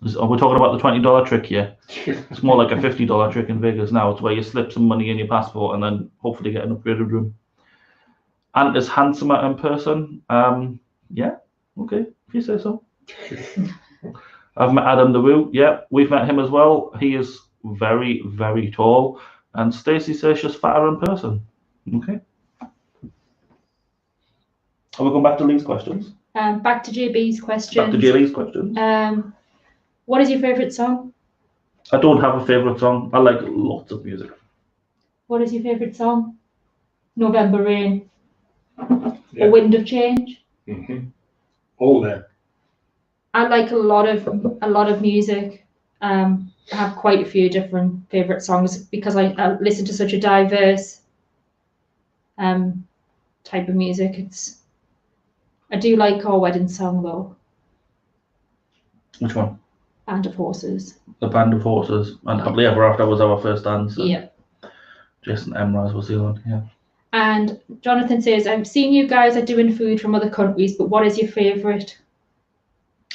We're talking about the $20 trick here. It's more like a $50 trick in Vegas now. It's where you slip some money in your passport and then hopefully get an upgraded room. And is handsomer in person? Yeah, okay, if you say so. I've met Adam the Woo. Yeah, we've met him as well. He is very, very tall. And Stacey says she's fatter in person. Okay. Are we going back to Lee's questions? Back to JB's questions. Back to JB's questions. What is your favourite song? I don't have a favourite song. I like lots of music. What is your favourite song? November Rain. Yeah. Or Wind of Change. All there. I like a lot of music. I have quite a few different favourite songs because I listen to such a diverse type of music. I do like our wedding song though. Which one? Band of Horses. The Band of Horses. And Happily Ever After was our first dance. Yeah. Jason Emrys was the other one, yeah. And Jonathan says, I've seen you guys are doing food from other countries, but what is your favourite?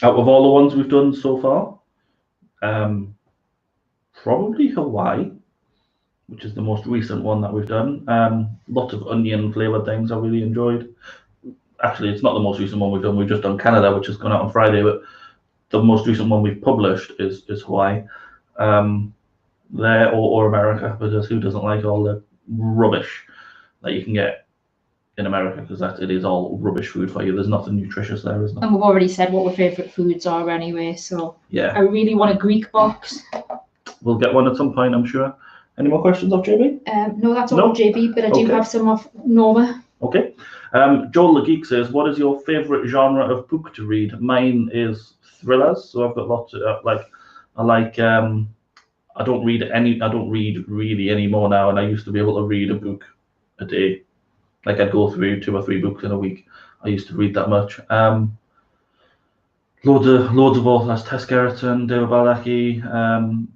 Out of all the ones we've done so far, probably Hawaii, which is the most recent one that we've done. Lots of onion flavoured things I really enjoyed. Actually, it's not the most recent one we've done. We've just done Canada, which has gone out on Friday, but the most recent one we've published is Hawaii. There or America, because who doesn't like all the rubbish that you can get in America, because it is all rubbish food for you. There's nothing nutritious there, isn't there? And we've already said what our favourite foods are anyway, so Yeah. I really want a Greek box. We'll get one at some point, I'm sure. Any more questions of JB? No, that's all No? of JB, but I do Okay. have some of Norma. Okay. Joel the Geek says, what is your favourite genre of book to read? Mine is thrillers, so I've got lots of, I don't read really anymore now, and I used to be able to read a book a day. Like I'd go through 2 or 3 books in a week. I used to read that much. Loads of authors, Tess Gerritsen, David Baldacci,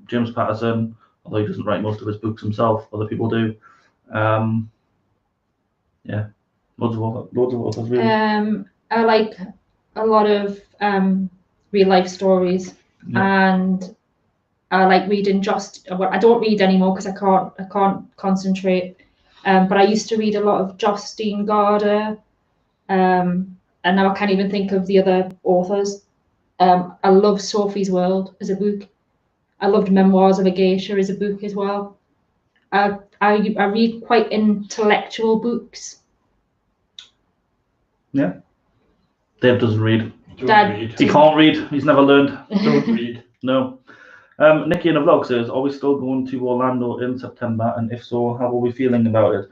James Patterson, although he doesn't write most of his books himself, other people do. Yeah, loads of authors really. I like a lot of real life stories, and I like reading I don't read anymore because I can't concentrate. But I used to read a lot of Justine Garda, and now I can't even think of the other authors. I love Sophie's World as a book. I loved Memoirs of a Geisha as a book as well. I read quite intellectual books. Yeah. Dave doesn't read. Don't He can't read. He's never learned. Don't read. No. Nikki in the vlog says, are we still going to Orlando in September? And if so, how are we feeling about it?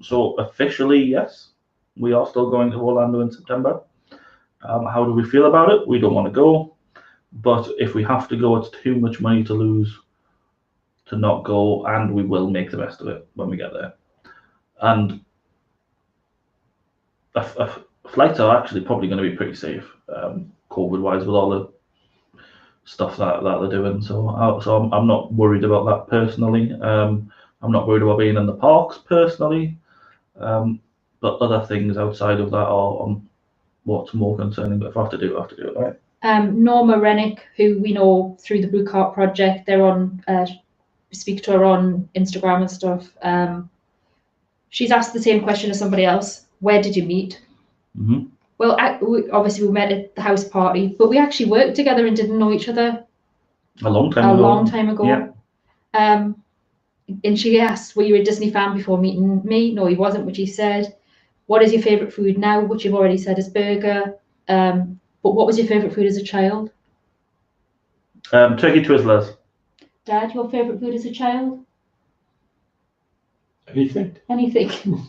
So officially, yes, we are still going to Orlando in September. How do we feel about it? We don't want to go. But if we have to go, it's too much money to lose to not go, and we will make the best of it when we get there. And flights are actually probably going to be pretty safe, COVID-wise, with all the stuff that they're doing. So I'm not worried about that personally. I'm not worried about being in the parks personally. But other things outside of that are what's more concerning. But if I have to do it, I have to do it, right? Norma Rennick, who we know through the Blue Heart Project, they're on. We speak to her on Instagram and stuff. She's asked the same question as somebody else. Where did you meet? Mm-hmm. Well, obviously we met at the house party, but we actually worked together and didn't know each other A long time ago. Yeah. And she asked, were you a Disney fan before meeting me? No, he wasn't, which he said. What is your favourite food now? Which you've already said is burger. But what was your favourite food as a child? Turkey Twizzlers. Dad, your favourite food as a child? Anything? Anything.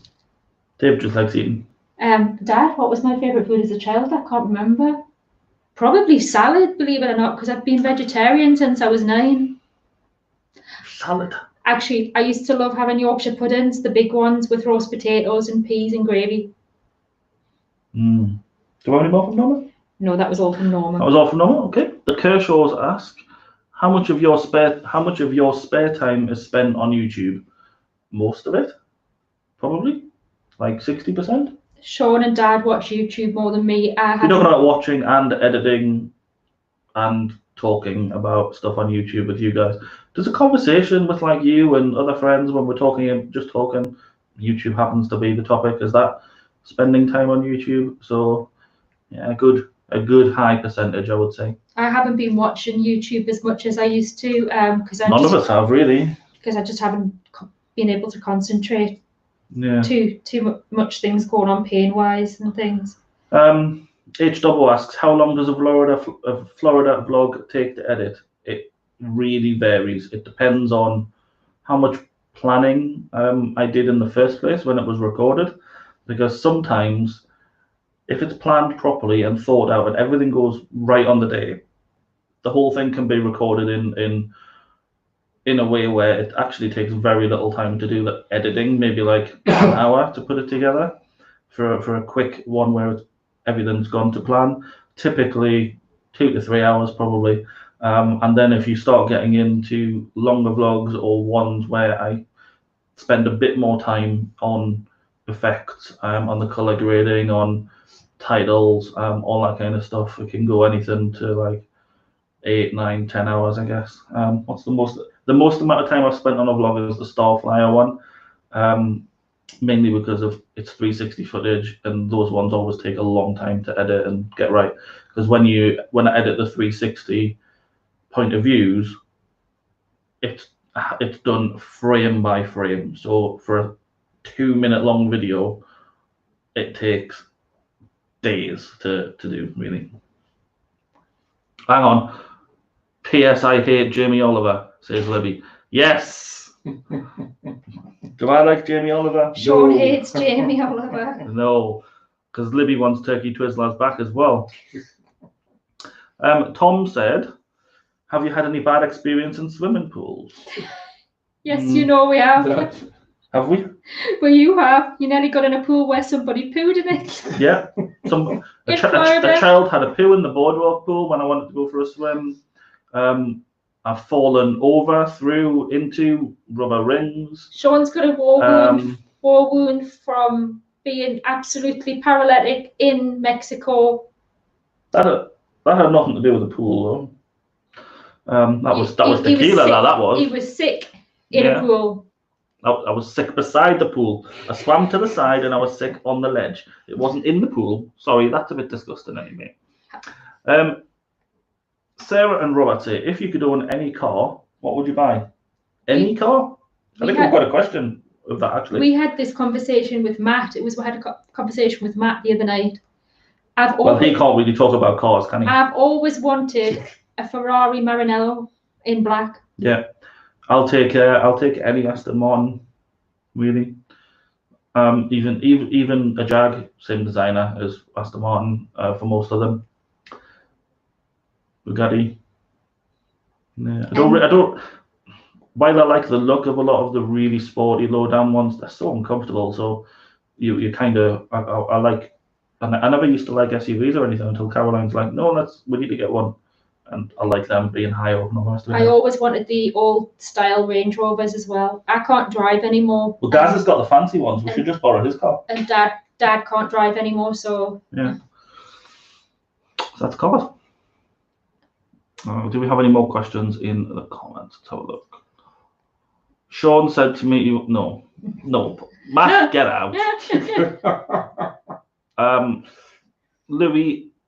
Dave just likes eating. Dad, what was my favourite food as a child? I can't remember. Probably salad, believe it or not, because I've been vegetarian since I was 9. Salad. Actually, I used to love having Yorkshire puddings, the big ones with roast potatoes and peas and gravy. Do you want any more from Norma? No, that was all from Norma. That was all from Norma. Okay. The Kershaws ask, how much of your spare time is spent on YouTube? Most of it, probably, like 60%. Sean and Dad watch YouTube more than me. You're talking about watching and editing and talking about stuff on YouTube with you guys. There's a conversation with like you and other friends when we're talking and just talking. YouTube happens to be the topic. Is that spending time on YouTube? So yeah, a good high percentage, I would say. I haven't been watching YouTube as much as I used to because none of us have really. Because I just haven't been able to concentrate. Yeah. Too much things going on pain wise and things. H Double asks, how long does a Florida vlog take to edit? It really varies. It depends on how much planning I did in the first place when it was recorded, because sometimes if it's planned properly and thought out and everything goes right on the day, the whole thing can be recorded in a way where it actually takes very little time to do the editing, maybe like an hour to put it together for a quick one where everything's gone to plan. Typically 2 to 3 hours probably. And then if you start getting into longer vlogs or ones where I spend a bit more time on effects, on the color grading, on titles, all that kind of stuff, it can go anything to like 8, 9, 10 hours, I guess. What's the most amount of time I've spent on a vlog is the Starflyer one, mainly because of its 360 footage, and those ones always take a long time to edit and get right. Because when I edit the 360 point of views, it's done frame by frame. So for a 2-minute long video, it takes days to do, really. Hang on. P.S. I hate Jamie Oliver, says Libby. Yes. Do I like Jamie Oliver? Sean No. hates Jamie Oliver. No, because Libby wants Turkey Twizzlers back as well. Tom said, have you had any bad experience in swimming pools? Yes, you know we have. Have we? Well, you have. You nearly got in a pool where somebody pooed in it. Yeah. A child had a poo in the boardwalk pool when I wanted to go for a swim. I've fallen over, through, into rubber rings. Sean's got a war wound from being absolutely paralytic in Mexico. That had nothing to do with the pool, though. That was tequila. That was. He was sick in a pool. I was sick beside the pool. I swam to the side and I was sick on the ledge. It wasn't in the pool. Sorry, that's a bit disgusting anyway. Sarah and Robert say, if you could own any car, what would you buy? Any car? I think we've got a question of that, actually. We had this conversation with Matt. We had a conversation with Matt the other night. He can't really talk about cars, can he? I've always wanted a Ferrari Maranello in black. Yeah. I'll take any Aston Martin, really. Even a Jag, same designer as Aston Martin for most of them. Bugatti. Yeah, I don't. While I like the look of a lot of the really sporty low down ones, they're so uncomfortable. So you kind of I like. And I never used to like SUVs or anything until Caroline's like, no, we need to get one. And I like them being high up and all the rest of it. I always wanted the old style Range Rovers as well. I can't drive anymore. Well, Daz has got the fancy ones. We should just borrow his car. And Dad can't drive anymore, so yeah. So that's covered. Do we have any more questions in the comments? Let's have a look. Sean said to me, no, Matt, get out.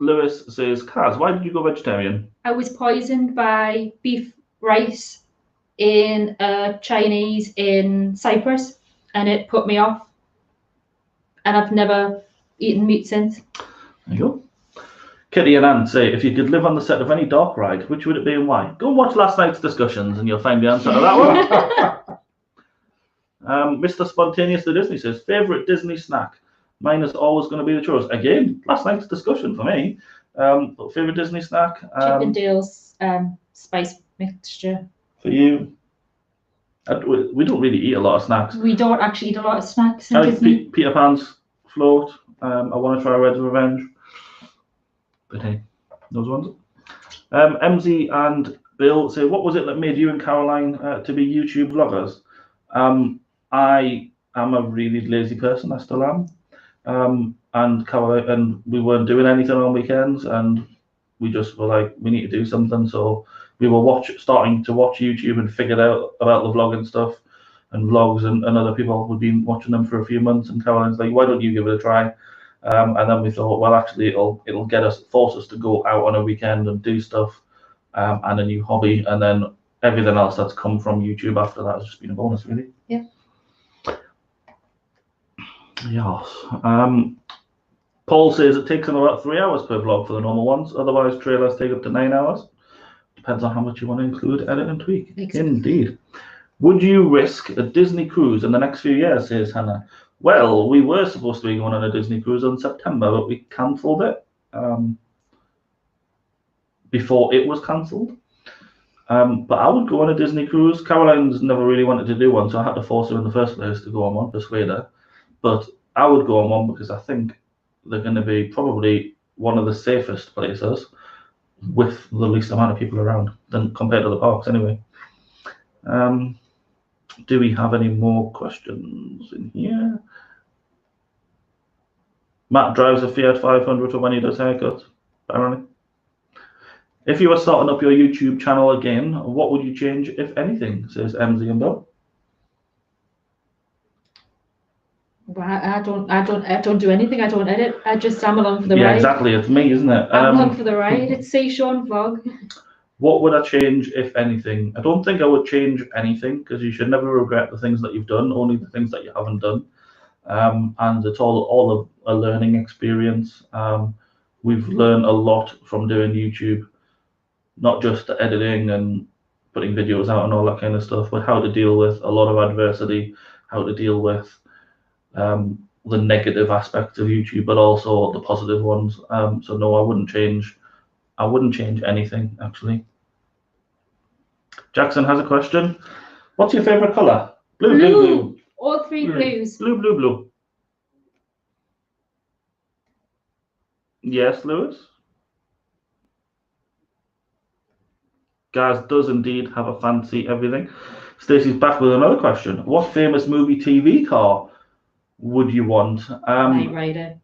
Lewis says, Kaz, why did you go vegetarian? I was poisoned by beef rice in a Chinese in Cyprus, and it put me off. And I've never eaten meat since. There you go. Kitty and Anne say, if you could live on the set of any dark ride, which would it be and why? Go and watch last night's discussions and you'll find the answer to that one. Mr. Spontaneous the Disney says, favourite Disney snack? Mine is always going to be the churros. Again, last night's discussion for me. Favourite Disney snack? Chip and Dale's spice mixture. For you? We don't really eat a lot of snacks. We don't actually eat a lot of snacks in Disney. Peter Pan's float. I want to try Red's Revenge. But hey, those ones. MZ and Bill say, what was it that made you and Caroline to be YouTube vloggers? I am a really lazy person. I still am. And Caroline and we weren't doing anything on weekends, and we just were like, we need to do something. So we were starting to watch YouTube and figured out about the vlogging stuff and vlogs, and other people had been watching them for a few months. And Caroline's like, why don't you give it a try? And then we thought, well, actually, it'll force us to go out on a weekend and do stuff, and a new hobby, and then everything else that's come from YouTube after that has just been a bonus, really. Yeah. Yes. Paul says it takes them about 3 hours per vlog for the normal ones. Otherwise, trailers take up to 9 hours. Depends on how much you want to include, edit, and tweak. Exactly. Indeed. Would you risk a Disney cruise in the next few years, says Hannah? Well, we were supposed to be going on a Disney cruise in September, but we cancelled it before it was cancelled. But I would go on a Disney cruise. Caroline's never really wanted to do one, so I had to force her in the first place to go on one, persuade her. But I would go on one because I think they're going to be probably one of the safest places with the least amount of people around than compared to the parks anyway. Do we have any more questions in here? Matt drives a Fiat 500 for when he does haircuts, apparently. If you were starting up your YouTube channel again, what would you change, if anything, says MZ and Bill? Well, I don't do anything. I don't edit. I'm along for the ride. Yeah, exactly. It's me, isn't it? I'm along for the ride. It's Say Sean vlog. What would I change, if anything? I don't think I would change anything, because you should never regret the things that you've done, only the things that you haven't done. and it's all a learning experience. We've learned a lot from doing YouTube, not just the editing and putting videos out and all that kind of stuff, but how to deal with a lot of adversity, how to deal with the negative aspects of YouTube, but also the positive ones. So no, I wouldn't change anything actually. Jackson has a question. What's your favorite color? Blue, blue, blue. All three blues. Blue, blue, blue. Yes, Lewis. Gaz does indeed have a fancy everything. Stacey's back with another question. What famous movie TV car would you want? Knight Rider.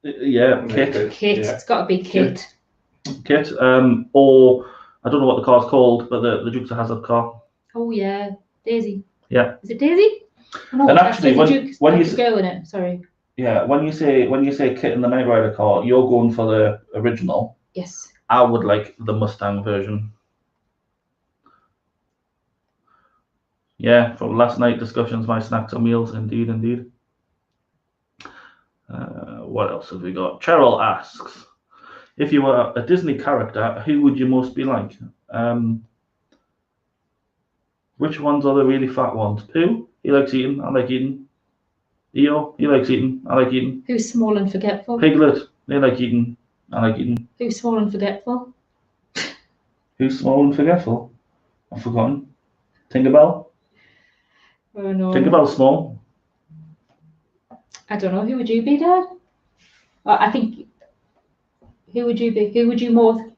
Yeah, Kit. Kit. Yeah. It's got to be Kit. Kit. Or I don't know what the car's called, but the Dukes of Hazzard car. Oh yeah, Daisy. Yeah. Is it Daisy? No, and actually, when you girl in it. Sorry. Yeah, when you say Kit in the Knight Rider car, you're going for the original. Yes. I would like the Mustang version. Yeah, from last night discussions, my snacks and meals, indeed, indeed. What else have we got? Cheryl asks, if you were a Disney character, who would you most be like? Which ones are the really fat ones? Pooh? He likes eating. I like eating. Eo? He likes eating. I like eating. Who's small and forgetful? Piglet? They like eating. I like eating. Who's small and forgetful? Who's small and forgetful? I've forgotten. Tinkerbell? Oh no. Tinkerbell's small. I don't know. Who would you be, Dad? I think. Who would you be? Who would you more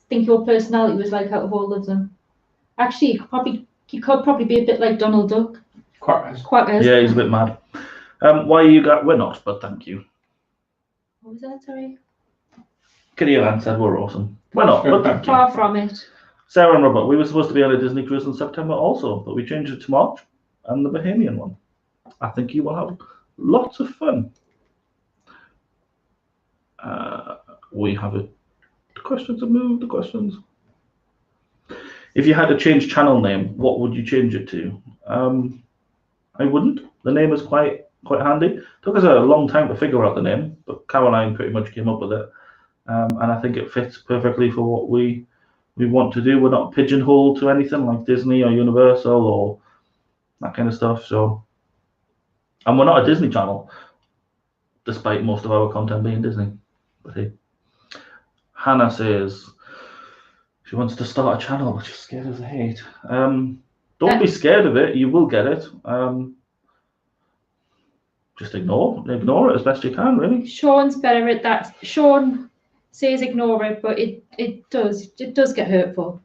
think your personality was like out of all of them? Actually, you could probably be a bit like Donald Duck. Quackers. Yeah, he's a bit mad. Why you got? We're not, but thank you. What was that? Sorry. Kitty and said we're awesome. We're not, but thank you. Far from it. Sarah and Robert, we were supposed to be on a Disney cruise in September also, but we changed it to March and the Bahamian one. I think you will have lots of fun. We have it. The questions have moved. The questions. If you had to change channel name, what would you change it to? I wouldn't. The name is quite handy. Took us a long time to figure out the name, but Caroline pretty much came up with it, and I think it fits perfectly for what we want to do. We're not pigeonholed to anything like Disney or Universal or that kind of stuff. So, and we're not a Disney channel, despite most of our content being Disney. But hey, Hannah says she wants to start a channel, but she's scared as a hate. Don't be scared of it. You will get it. Just ignore it as best you can, really. Sean's better at that. Sean says ignore it, but it does get hurtful.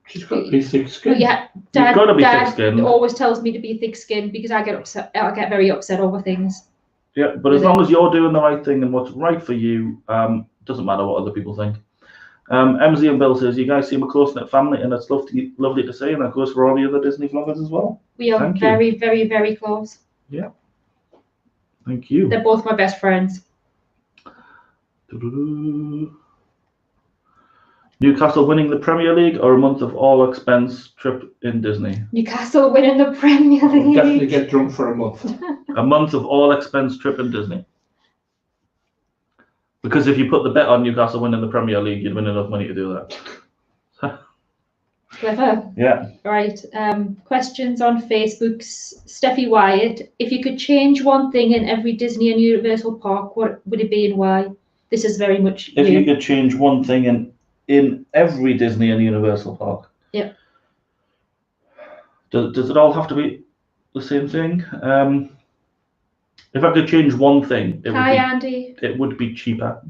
She's got to be thick-skinned. Yeah, Dad always tells me to be thick-skinned because I get upset. I get very upset over things. Yeah, but as long as you're doing the right thing and what's right for you, doesn't matter what other people think. MZ and Bill says, you guys seem a close-knit family, and it's lovely to see, and that goes for all the other Disney vloggers as well. We are very, very, very close. Yeah. Thank you. They're both my best friends. Newcastle winning the Premier League or a month of all expense trip in Disney? Newcastle winning the Premier League. Definitely get drunk for a month. A month of all expense trip in Disney. Because if you put the bet on Newcastle winning the Premier League, you'd win enough money to do that. Clever. Yeah. Right. Questions on Facebook. Steffi Wyatt. If you could change one thing in every Disney and Universal park, what would it be and why? This is very much If you could change one thing in every Disney and Universal park. Yeah. Does it all have to be the same thing? If I could change one thing, Andy. It would be cheaper,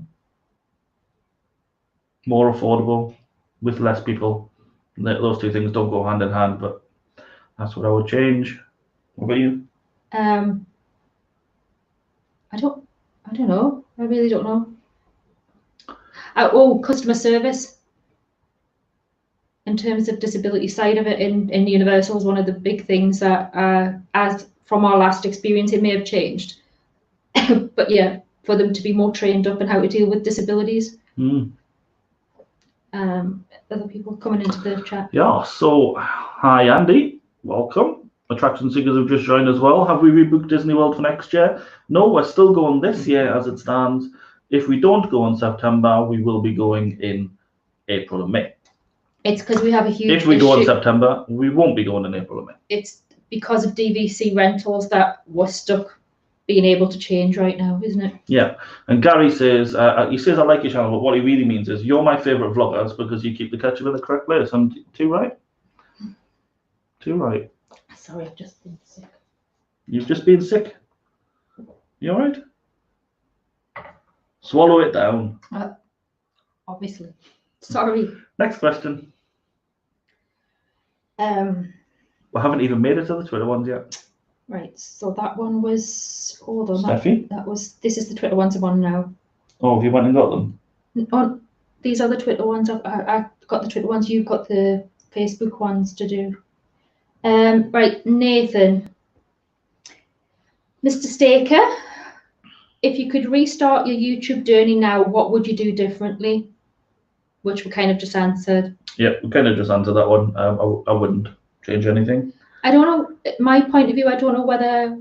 more affordable, with less people. Those two things don't go hand in hand, but that's what I would change. What about you? I don't know. I really don't know. Customer service. In terms of disability side of it in Universal is one of the big things that, as from our last experience, it may have changed. But yeah, for them to be more trained up in how to deal with disabilities. Other people coming into the chat. Yeah, so hi Andy, welcome. attraction seekers who've just joined as well. Have we rebooked Disney World for next year? No, we're still going this year as it stands. If we don't go in September, we will be going in April and May. It's because we have a huge If we go in issue. September, we won't be going in April and May. It's because of DVC rentals that we're stuck being able to change right now, isn't it? Yeah, and Gary says, I like your channel, but what he really means is you're my favourite vloggers because you keep the ketchup in the correct place. I'm too right? Too right. Sorry, I've just been sick. You've just been sick? You all right? Swallow it down. Obviously. Sorry. Next question. We haven't even made it to the Twitter ones yet. Right, so that one was, hold on, Steffi? this is the Twitter ones I'm on now. Oh, have you went and got them? Oh, these are the Twitter ones. I got the Twitter ones, you've got the Facebook ones to do. Right, Nathan. Mr. Staker, if you could restart your YouTube journey now, what would you do differently? Which we kind of just answered. Yeah, we kind of just answered that one. I wouldn't change anything. I don't know, my point of view, I don't know whether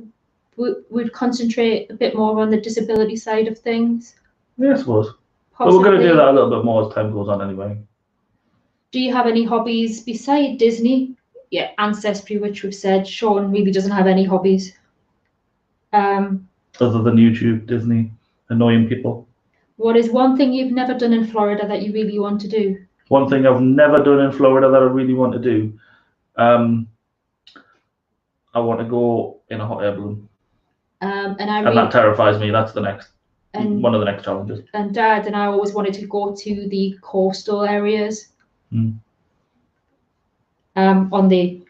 we'd concentrate a bit more on the disability side of things. Yeah, I suppose. Possibly. But we're going to do that a little bit more as time goes on anyway. Do you have any hobbies beside Disney? Yeah, Ancestry, which we've said. Sean really doesn't have any hobbies. Other than YouTube, Disney, annoying people. What is one thing you've never done in Florida that you really want to do? One thing I've never done in Florida that I really want to do. I want to go in a hot air balloon. And that terrifies me. That's one of the next challenges. And Dad and I always wanted to go to the coastal areas. On the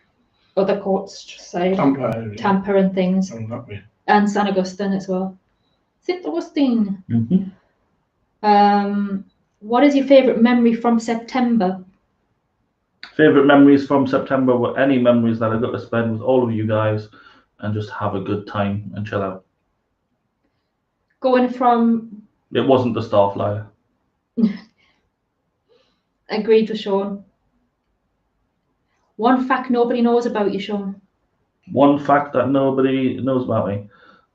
other coast side. Tampa and things. And San Agustin as well. St. Augustine. What is your favourite memory from September? Favourite memories from September were any memories that I got to spend with all of you guys and just have a good time and chill out. Going from... It wasn't the Starflyer. Agreed with Sean. One fact nobody knows about you, Sean. One fact that nobody knows about me.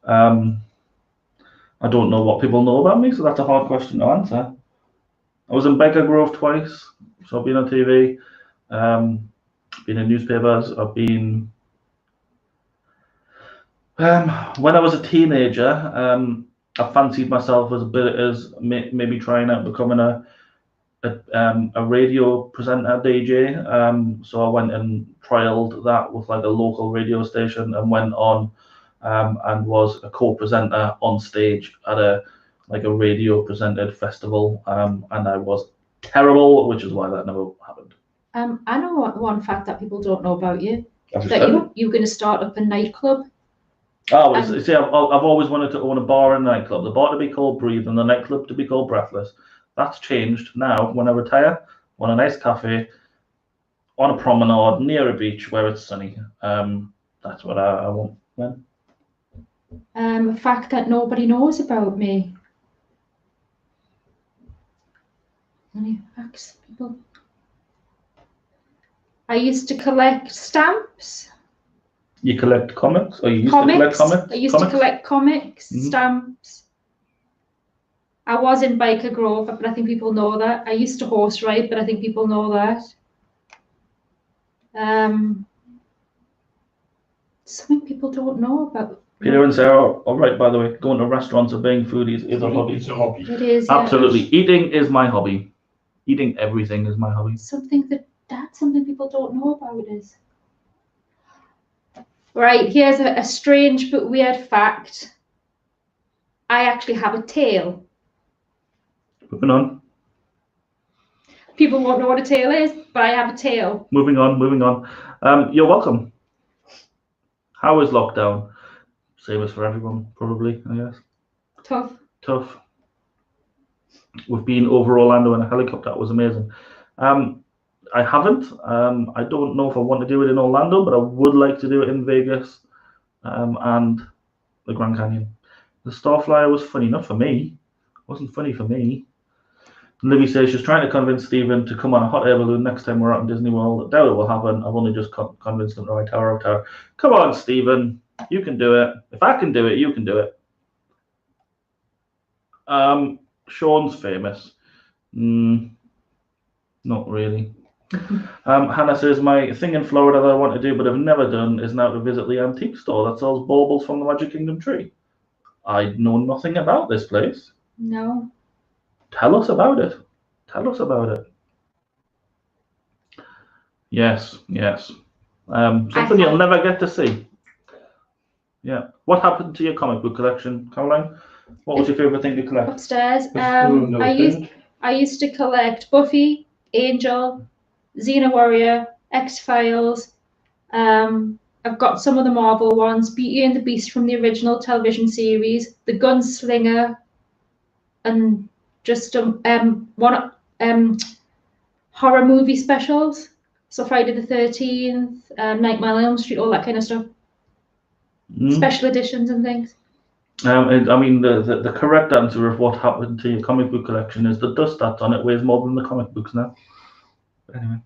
I don't know what people know about me, so that's a hard question to answer. I was in Baker Grove twice, so I've been on TV, been in newspapers, I've been... when I was a teenager, I fancied myself as maybe trying out becoming a radio presenter DJ. So I went and trialed that with like a local radio station and went on and was a co-presenter on stage at a radio presented festival, and I was terrible, which is why that never happened. I know one fact that people don't know about you. That you're going to start up a nightclub. Oh, see, I've always wanted to own a bar and a nightclub. The bar to be called Breathe and the nightclub to be called Breathless. That's changed now. When I retire, I want a nice cafe on a promenade near a beach where it's sunny. That's what I want then. A fact that nobody knows about me. Any facts, people? I used to collect stamps. You collect comics? Or you used to collect comics? I used to collect comics, stamps. I was in Baker Grove, but I think people know that. I used to horse ride, but I think people know that. Something people don't know about. Peter and Sarah, all right, by the way, going to restaurants and buying food is a hobby. It's a hobby. It is. Absolutely. Yeah. Eating is my hobby. Eating everything is my hobby. Something people don't know about is. Right, here's a strange but weird fact. I actually have a tail. Moving on. People won't know what a tail is, but I have a tail. Moving on. You're welcome. How is lockdown? Same as for everyone, probably, I guess. Tough. We've been over Orlando in a helicopter. That was amazing. I haven't. I don't know if I want to do it in Orlando, but I would like to do it in Vegas and the Grand Canyon. The Starflyer was funny enough for me. It wasn't funny for me. Livy says she's trying to convince Stephen to come on a hot air balloon next time we're out in Disney World. I doubt it will happen. I've only just convinced him to write Tower of Terror. Come on, Stephen. You can do it. If I can do it, you can do it. Sean's famous. Not really. Hannah says, my thing in Florida that I want to do but have never done is now to visit the antique store that sells baubles from the Magic Kingdom tree. I know nothing about this place. No. Tell us about it. Tell us about it. Yes, yes. Something you'll never get to see. Yeah. What happened to your comic book collection, Caroline? What was your favourite thing to collect? Upstairs. I used to collect Buffy, Angel, Xena Warrior, X-Files. I've got some of the Marvel ones, Beauty and the Beast from the original television series, The Gunslinger, and just one horror movie specials. So Friday the 13th, Nightmare on Elm Street, all that kind of stuff. Special editions and things. I mean, the correct answer of what happened to your comic book collection is the dust that's on it weighs more than the comic books now. But anyway.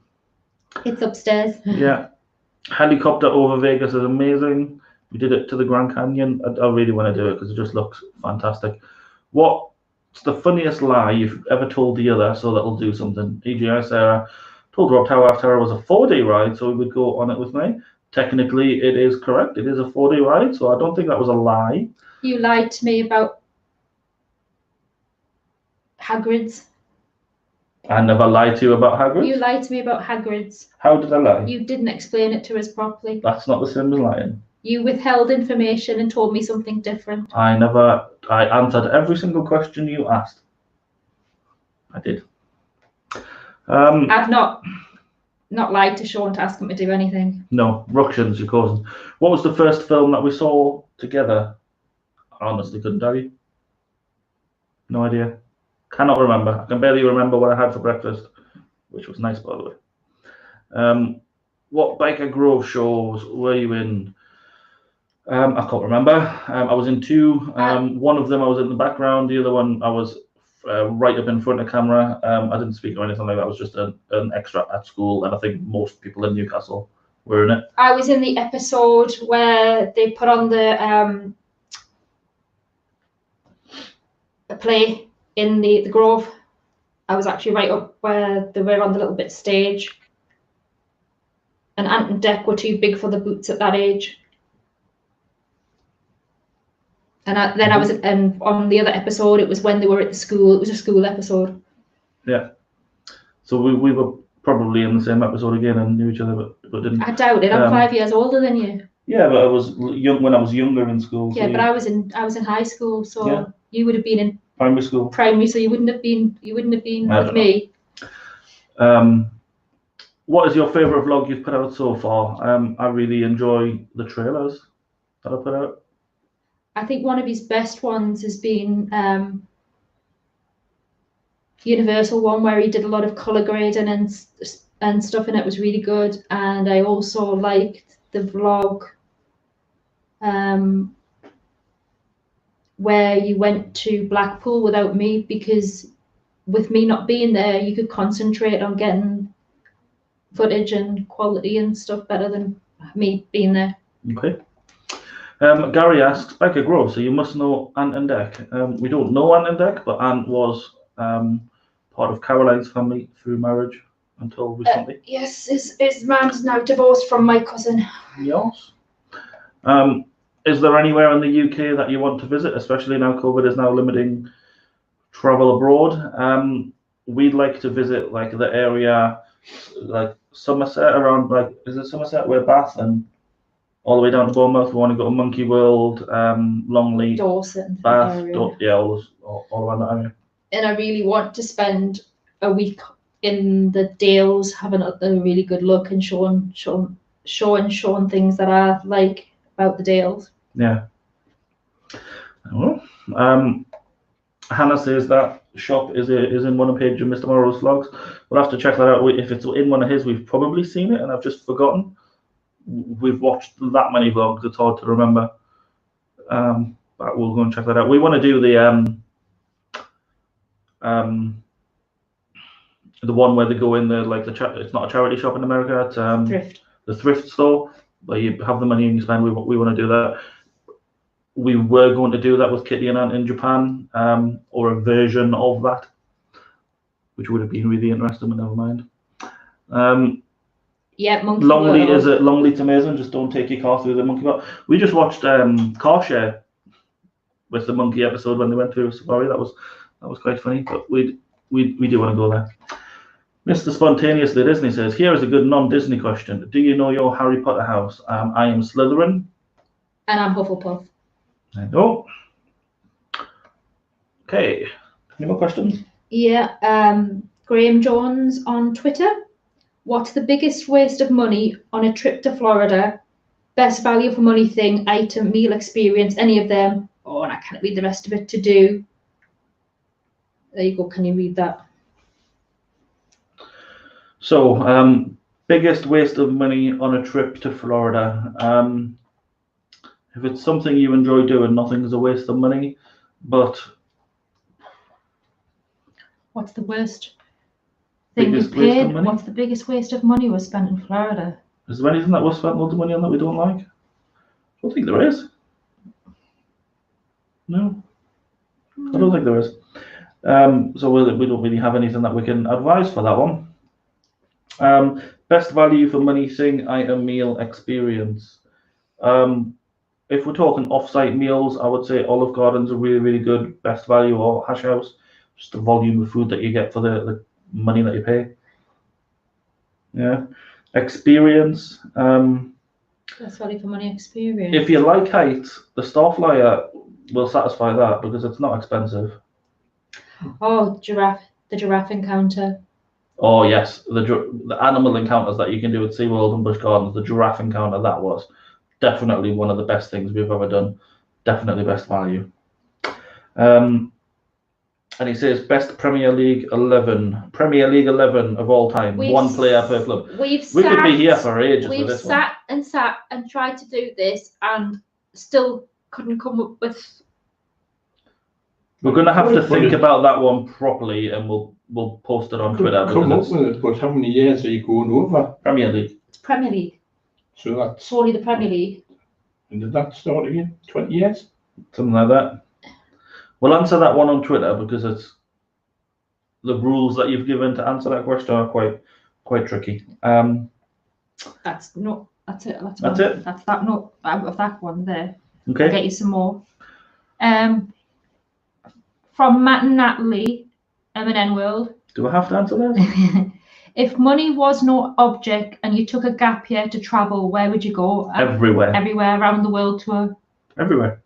It's upstairs. Yeah. Helicopter over Vegas is amazing. We did it to the Grand Canyon. I really want to do it because it just looks fantastic. What's the funniest lie you've ever told the other so that'll do something? E.g., Sarah told Rob Tower of Terror was a 4-day ride, so he would go on it with me. Technically, it is correct. It is a 4-day ride, so I don't think that was a lie. You lied to me about Hagrid's. I never lied to you about Hagrid's. You lied to me about Hagrid's. How did I lie? You didn't explain it to us properly. That's not the same as lying. You withheld information and told me something different. I answered every single question you asked. I did. I've not lied to Sean to ask him to do anything. No, Ructions, your cousin. What was the first film that we saw together? I honestly couldn't tell you. No idea. Cannot remember. I can barely remember what I had for breakfast, which was nice, by the way. What Biker Grove shows were you in? I can't remember. I was in 2. One of them I was in the background. The other one I was right up in front of camera. I didn't speak or anything like that. I was just an extra at school, and I think most people in Newcastle were in it. I was in the episode where they put on the play in the Grove. I was actually right up where they were on the little bit stage. And Ant and Dec were too big for the boots at that age. And I was on the other episode. It was when they were at the school. It was a school episode. Yeah. So we were probably in the same episode again and knew each other, but didn't. I doubt it. I'm 5 years older than you. Yeah, but I was young when I was younger in school. Yeah, so but I was in high school, so you would have been in primary school. So you wouldn't have been with me. What is your favourite vlog you've put out so far? I really enjoy the trailers that I put out. I think one of his best ones has been Universal one where he did a lot of colour grading and stuff, and it was really good. And I also liked the vlog where you went to Blackpool without me, because with me not being there, you could concentrate on getting footage and quality and stuff better than me being there. Okay. Gary asks, Biker Grove, so you must know Ant and Dec. We don't know Ant and Dec, but Ant was part of Caroline's family through marriage until recently. Yes, his man's now divorced from my cousin. Yes. Is there anywhere in the UK that you want to visit, especially now COVID is now limiting travel abroad? We'd like to visit like the area, like Somerset, around like, is it Somerset, where Bath and all the way down to Bournemouth? We want to go to Monkey World, Longley, Dorset, Bath, all around that area. And I really want to spend a week in the Dales, having a really good look and showing things that I like about the Dales. Yeah. Well, Hannah says that shop is in one of Paige and Mr. Morrow's vlogs. We'll have to check that out. If it's in one of his, we've probably seen it, and I've just forgotten. We've watched that many vlogs; it's hard to remember. But we'll go and check that out. We want to do the The one where they go in the it's not a charity shop in America. It's Thrift. the thrift store where you have the money and you spend. We want to do that. We were going to do that with Kitty and Ant in Japan, or a version of that, which would have been really interesting, but never mind. Yeah, Monkey Longley World. Longley's amazing. Just don't take your car through the monkey bar. We just watched Car Share with the monkey episode when they went through a safari. That was quite funny. But we do want to go there. Mr. Spontaneously Disney says, here is a good non-Disney question. Do you know your Harry Potter house? I am Slytherin. And I'm Hufflepuff. I know. Okay. Any more questions? Yeah. Graham Jones on Twitter. What's the biggest waste of money on a trip to Florida? Best value for money thing, item, meal experience, any of them? Oh, and I can't read the rest of it. To do. There you go. Can you read that? So, biggest waste of money on a trip to Florida. If it's something you enjoy doing, nothing's a waste of money. But what's the worst thing you paid? What's the biggest waste of money was spent in Florida? Is there anything that was spent loads of money on that we don't like? I don't think there is. No, I don't think there is. So we don't really have anything that we can advise for that one. Best value for money thing, item, meal, experience. If we're talking off-site meals, I would say Olive Garden's a really, really good best value, or Hash House. Just the volume of food that you get for the money that you pay. Yeah. Experience. Best value for money experience. If you like heights, the Starflyer will satisfy that because it's not expensive. Oh, the giraffe encounter. Oh yes, the animal encounters that you can do at SeaWorld and Busch Gardens, the giraffe encounter, that was definitely one of the best things we've ever done. Definitely best value. And he says best Premier League 11 of all time. One player per club. We could be here for ages with this one. We've sat and tried to do this and still couldn't come up with. We're going to have to think about that one properly, and we'll post it on Twitter. Come up with it, but how many years are you going over? Premier League. It's Premier League. So that's only the Premier League. And did that start again? 20 years? Something like that. We'll answer that one on Twitter because it's the rules that you've given to answer that question are quite tricky. That's it. That's it. That's that note out of that one there. Okay. I'll get you some more. From Matt and Natalie, M&N World. Do I have to answer that? If money was no object and you took a gap year to travel, where would you go? Everywhere. Everywhere around the world tour. Everywhere.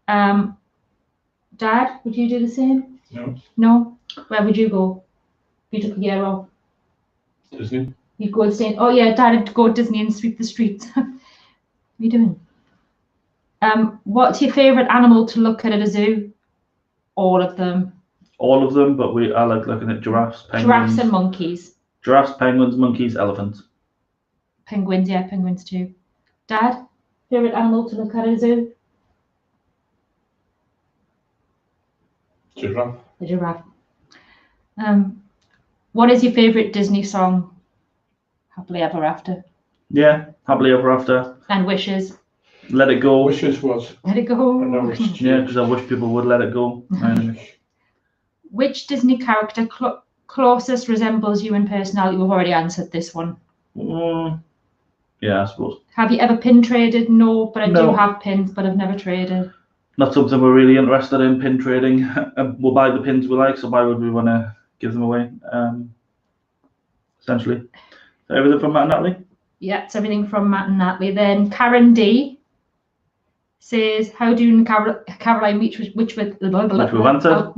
Dad, would you do the same? No. No? Where would you go if you took a year off? Disney. You'd go and stay. Oh yeah, Dad would go to Disney and sweep the streets. What are you doing? What's your favourite animal to look at a zoo? All of them. All of them, but I like looking at giraffes, penguins. Giraffes and monkeys. Giraffes, penguins, monkeys, elephants. Penguins, yeah, penguins too. Dad, favourite animal to look at a zoo? Giraffe. The giraffe. What is your favourite Disney song? Happily Ever After. Yeah, Happily Ever After. And Wishes. Let It Go. Wishes was. Let It Go. Yeah, because I wish people would let it go. Which Disney character closest resembles you in personality? We've already answered this one. Yeah, I suppose. Have you ever pin traded? No, but I do have pins, but I've never traded. Not something we're really interested in, pin trading. We'll buy the pins we like, so why would we want to give them away? Essentially. Everything from Matt and Natalie? Yeah, it's everything from Matt and Natalie. Then Karen D says, how do you and Caroline which we've answered?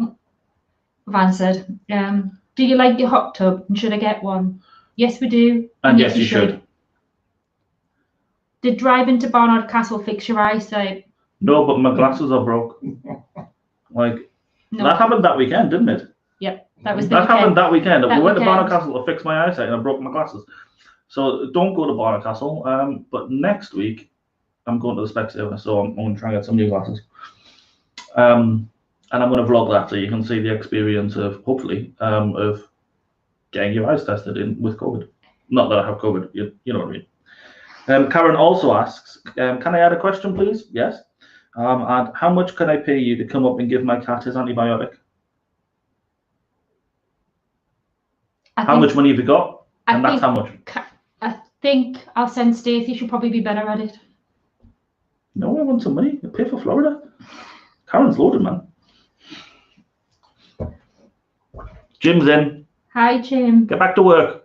We've answered. Do you like your hot tub and should I get one? Yes, we do. And yes, you should. Did driving to Barnard Castle fix your eyesight? No, but my glasses are broke. That happened that weekend, didn't it? Yep, that happened that weekend. We went to Barnard Castle to fix my eyesight and I broke my glasses. So don't go to Barnard Castle. But next week I'm going to the Specsavers, so I'm going to try and get some new glasses. And I'm going to vlog that so you can see the experience of, hopefully, of getting your eyes tested in with COVID. Not that I have COVID, you know what I mean. Karen also asks, can I add a question, please? Yes. And how much can I pay you to come up and give my cat his antibiotic? How much money have you got? And that's how much. I think I'll send Stacey. She'll probably be better at it. No, I want some money. I pay for Florida. Karen's loaded, man. Jim's in. Hi, Jim. Get back to work.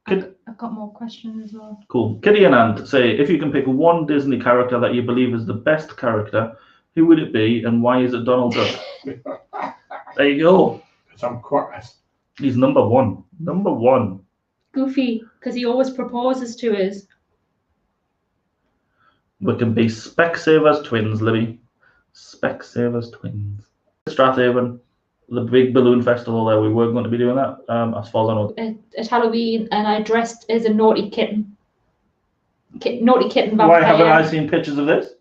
I've got more questions as well. Cool. Kitty and Ant say, if you can pick one Disney character that you believe is the best character, who would it be and why is it Donald Duck? There you go. I'm quiet. He's number one. Number one. Goofy, because he always proposes to us. We can be Specsavers twins, Libby. Specsavers twins. Strathaven, the big balloon festival there, we were going to be doing that, as far as I know. At Halloween, and I dressed as a naughty kitten. Naughty kitten vampire. Why haven't I seen pictures of this?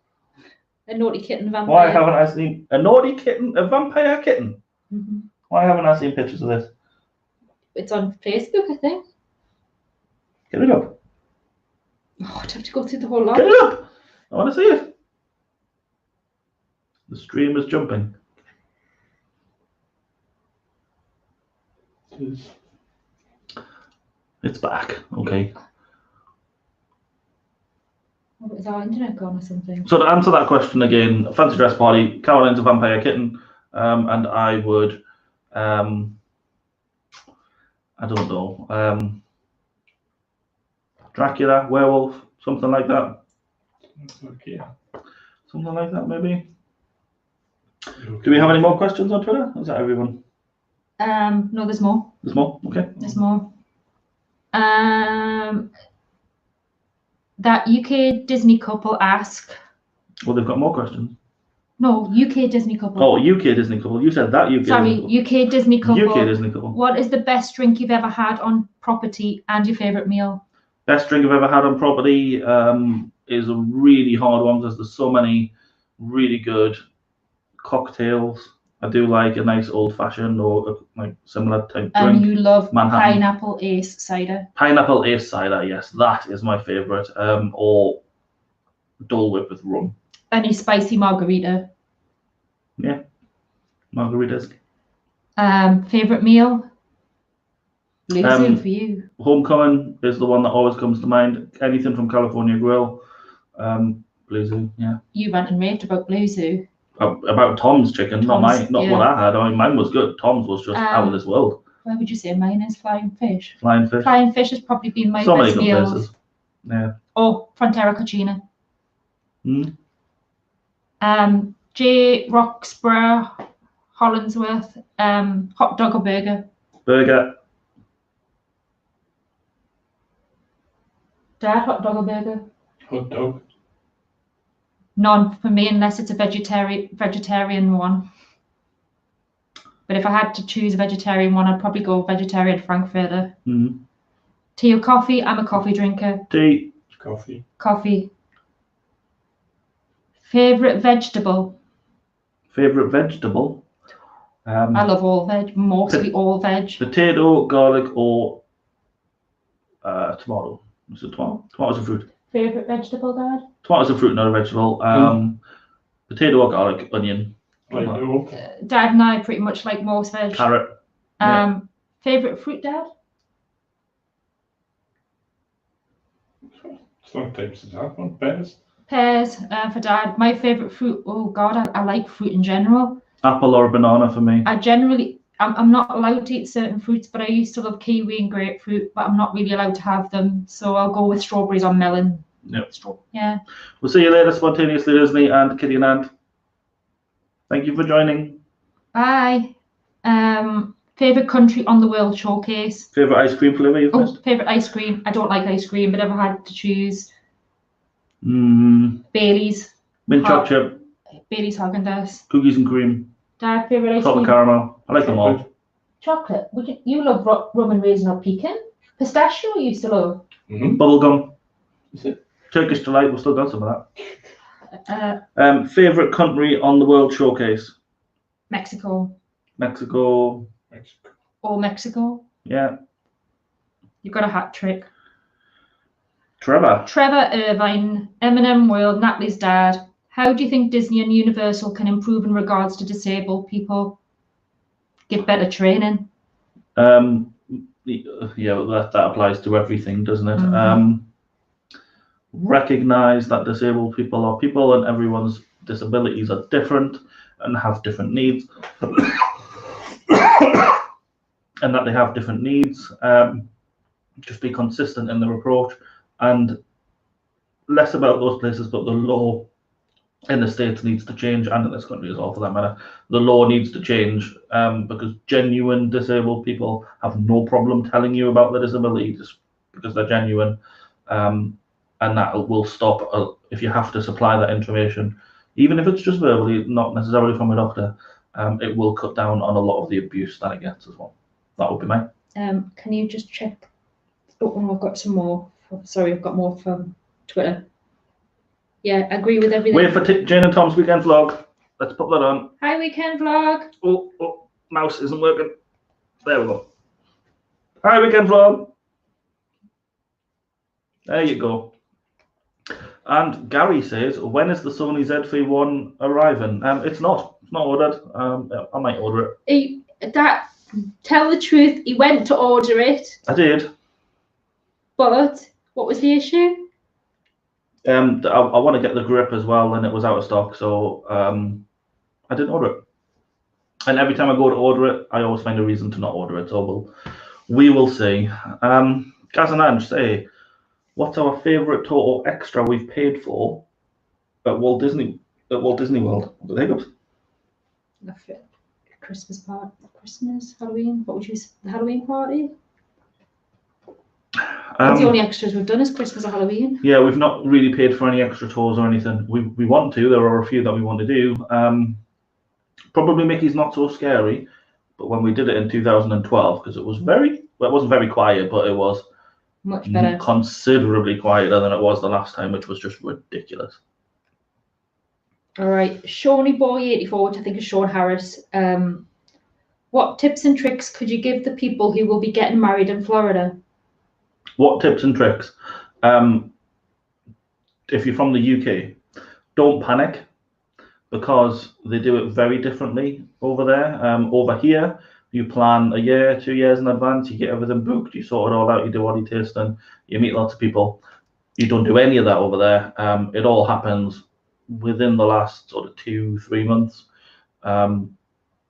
A naughty kitten vampire. Why haven't I seen a naughty kitten, a vampire kitten? Mm-hmm. Why haven't I seen pictures of this? It's on Facebook, I think. Get it up. Oh, I'd have to go through the whole lot. Get it up. I want to see it. The stream is jumping. It's back. Okay. Is our internet gone or something? So to answer that question again, fancy dress party, Caroline's a vampire kitten, and I would, I don't know, Dracula, werewolf, something like that. Okay. Something like that, maybe. Do we have any more questions on Twitter? Is that everyone? No, there's more. There's more? Okay. There's more. That UK Disney couple ask. Well, they've got more questions. No, UK Disney couple. Oh, UK Disney couple. You said that UK Sorry, Disney couple. UK Disney couple. UK Disney couple. What is the best drink you've ever had on property and your favourite meal? Best drink I've ever had on property is a really hard one because there's so many really good cocktails. I do like a nice old fashioned or like similar type drink. And you love Manhattan. pineapple ace cider. Pineapple ace cider, yes, that is my favourite. Or Dole Whip with rum. Any spicy margarita. Yeah, margaritas. Favourite meal? Blue for you. Homecoming is the one that always comes to mind. Anything from California Grill. Blue Zoo, yeah. You rant and raved about Blue Zoo. About Tom's chicken, not mine, not yeah. what I had. I mean, mine was good. Tom's was just out of this world. Where would you say mine is? Flying fish. Flying fish. Flying fish has probably been my So many best good meal. places. Yeah. Oh, Frontera Cucina. Mm. J. Roxburgh, Hollandsworth, hot dog or burger? Burger. Dad, hot dog or burger? Hot dog. None for me unless it's a vegetarian one. But if I had to choose a vegetarian one, I'd probably go vegetarian Frankfurter. Mm-hmm. Tea or coffee? I'm a coffee drinker. Tea. Coffee. Coffee. Favorite vegetable? Favorite vegetable? I love all veg, mostly all veg. Potato, garlic, or tomato. Is it tomato? Tomato's a fruit. Favorite vegetable, Dad? Tomato's a fruit, not a vegetable. Potato or garlic, onion. Dad and I pretty much like most veg. Carrot. Favorite fruit, Dad? Sometimes it's that one. Pears. Pears for Dad. My favorite fruit. Oh God, I like fruit in general. Apple or banana for me. I'm not allowed to eat certain fruits, but I used to love kiwi and grapefruit, but I'm not really allowed to have them. So I'll go with strawberries or melon. Yep. Yeah. We'll see you later, Spontaneously Disney and Kitty and Ant. Thank you for joining. Bye. Favorite country on the World Showcase. Favorite ice cream flavor you've missed? Favorite ice cream. I don't like ice cream, but if I had to choose, Bailey's. Mint chocolate chip. Bailey's Haagen-Dazs. Cookies and cream. Dad, favorite ice Chocolate cream. caramel. I like them all. Chocolate. You love rum and raisin or pecan? Pistachio you used to love. Bubblegum. Is it? Turkish delight. We've still got some of that. Favorite country on the World Showcase? Mexico. Mexico. Or Mexico. Yeah. You've got a hat trick. Trevor. Trevor Irvine, Eminem World, Natalie's dad. How do you think Disney and Universal can improve in regards to disabled people? Give better training. Yeah, that applies to everything, doesn't it? Recognize that disabled people are people and everyone's disabilities are different and have different needs. And that they have different needs. Just be consistent in their approach and less about those places, but the law in the States needs to change, and in this country as well for that matter. The law needs to change because genuine disabled people have no problem telling you about their disability just because they're genuine. And that will stop if you have to supply that information, even if it's just verbally, not necessarily from a doctor. It will cut down on a lot of the abuse that it gets as well. That would be mine. Can you just check? Oh, I've got some more. Sorry, I've got more from Twitter. Yeah, I agree with everything. Wait for Jane and Tom's weekend vlog. Let's put that on. Hi, weekend vlog. Oh, mouse isn't working. There we go. Hi, weekend vlog. There you go. And Gary says, when is the Sony ZV-1 arriving? It's not ordered. I might order it. Tell the truth, he went to order it. I did. But what was the issue? I want to get the grip as well, and it was out of stock, so I didn't order it. And every time I go to order it, I always find a reason to not order it. So we will see. Gaz and Ange say, what's our favourite total extra we've paid for at Walt Disney World? What the hiccups? Christmas party, Halloween. What would you say? The Halloween party? That's the only extras we've done is Christmas or Halloween. Yeah, we've not really paid for any extra tours or anything. We want to. There are a few that we want to do. Probably Mickey's Not So Scary, but when we did it in 2012, because it was it wasn't very quiet, but it was much better, considerably quieter than it was the last time, which was just ridiculous. All right, Shawnee Boy 84, which I think is Sean Harris. What tips and tricks could you give the people who will be getting married in Florida? What tips and tricks? If you're from the UK, don't panic because they do it very differently over there. Over here, you plan a year, 2 years in advance, you get everything booked, you sort it all out, you do all your tasting, you meet lots of people. You don't do any of that over there. It all happens within the last sort of 2-3 months.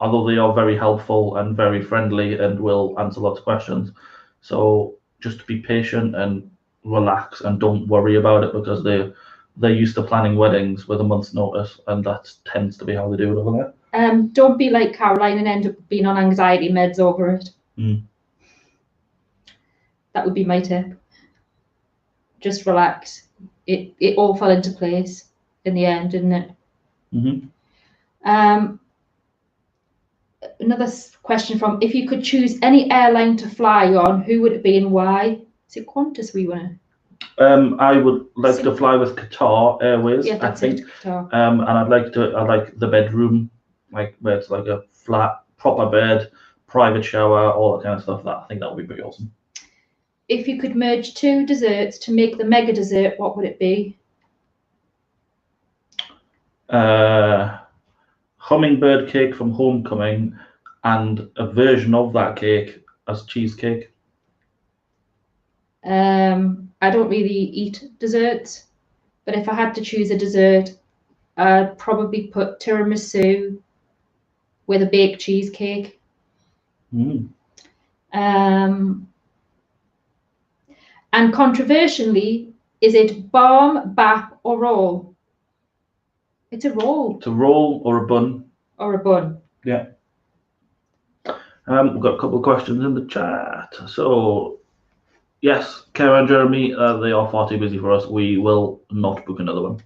Although they are very helpful and very friendly and will answer lots of questions. So just be patient and relax and don't worry about it because they're used to planning weddings with a month's notice, and that tends to be how they do it over there. Don't be like Caroline and end up being on anxiety meds over it. That would be my tip. Just relax. It all fell into place in the end, didn't it? Another question from, if you could choose any airline to fly on, who would it be and why? Is it Qantas we want to? I would like to fly with Qatar Airways. Yeah, that's it, Qatar. And I like the bedroom, like where it's like a flat, proper bed, private shower, all that kind of stuff. I think that would be pretty awesome. If you could merge 2 desserts to make the mega dessert, what would it be? Hummingbird cake from Homecoming and a version of that cake as cheesecake. I don't really eat desserts, but if I had to choose a dessert, I'd probably put tiramisu with a baked cheesecake. And controversially, is it barm, bap, or roll? It's a roll. It's a roll or a bun. Or a bun. Yeah. We've got a couple of questions in the chat. So, yes, Kara and Jeremy, they are far too busy for us. We will not book another one.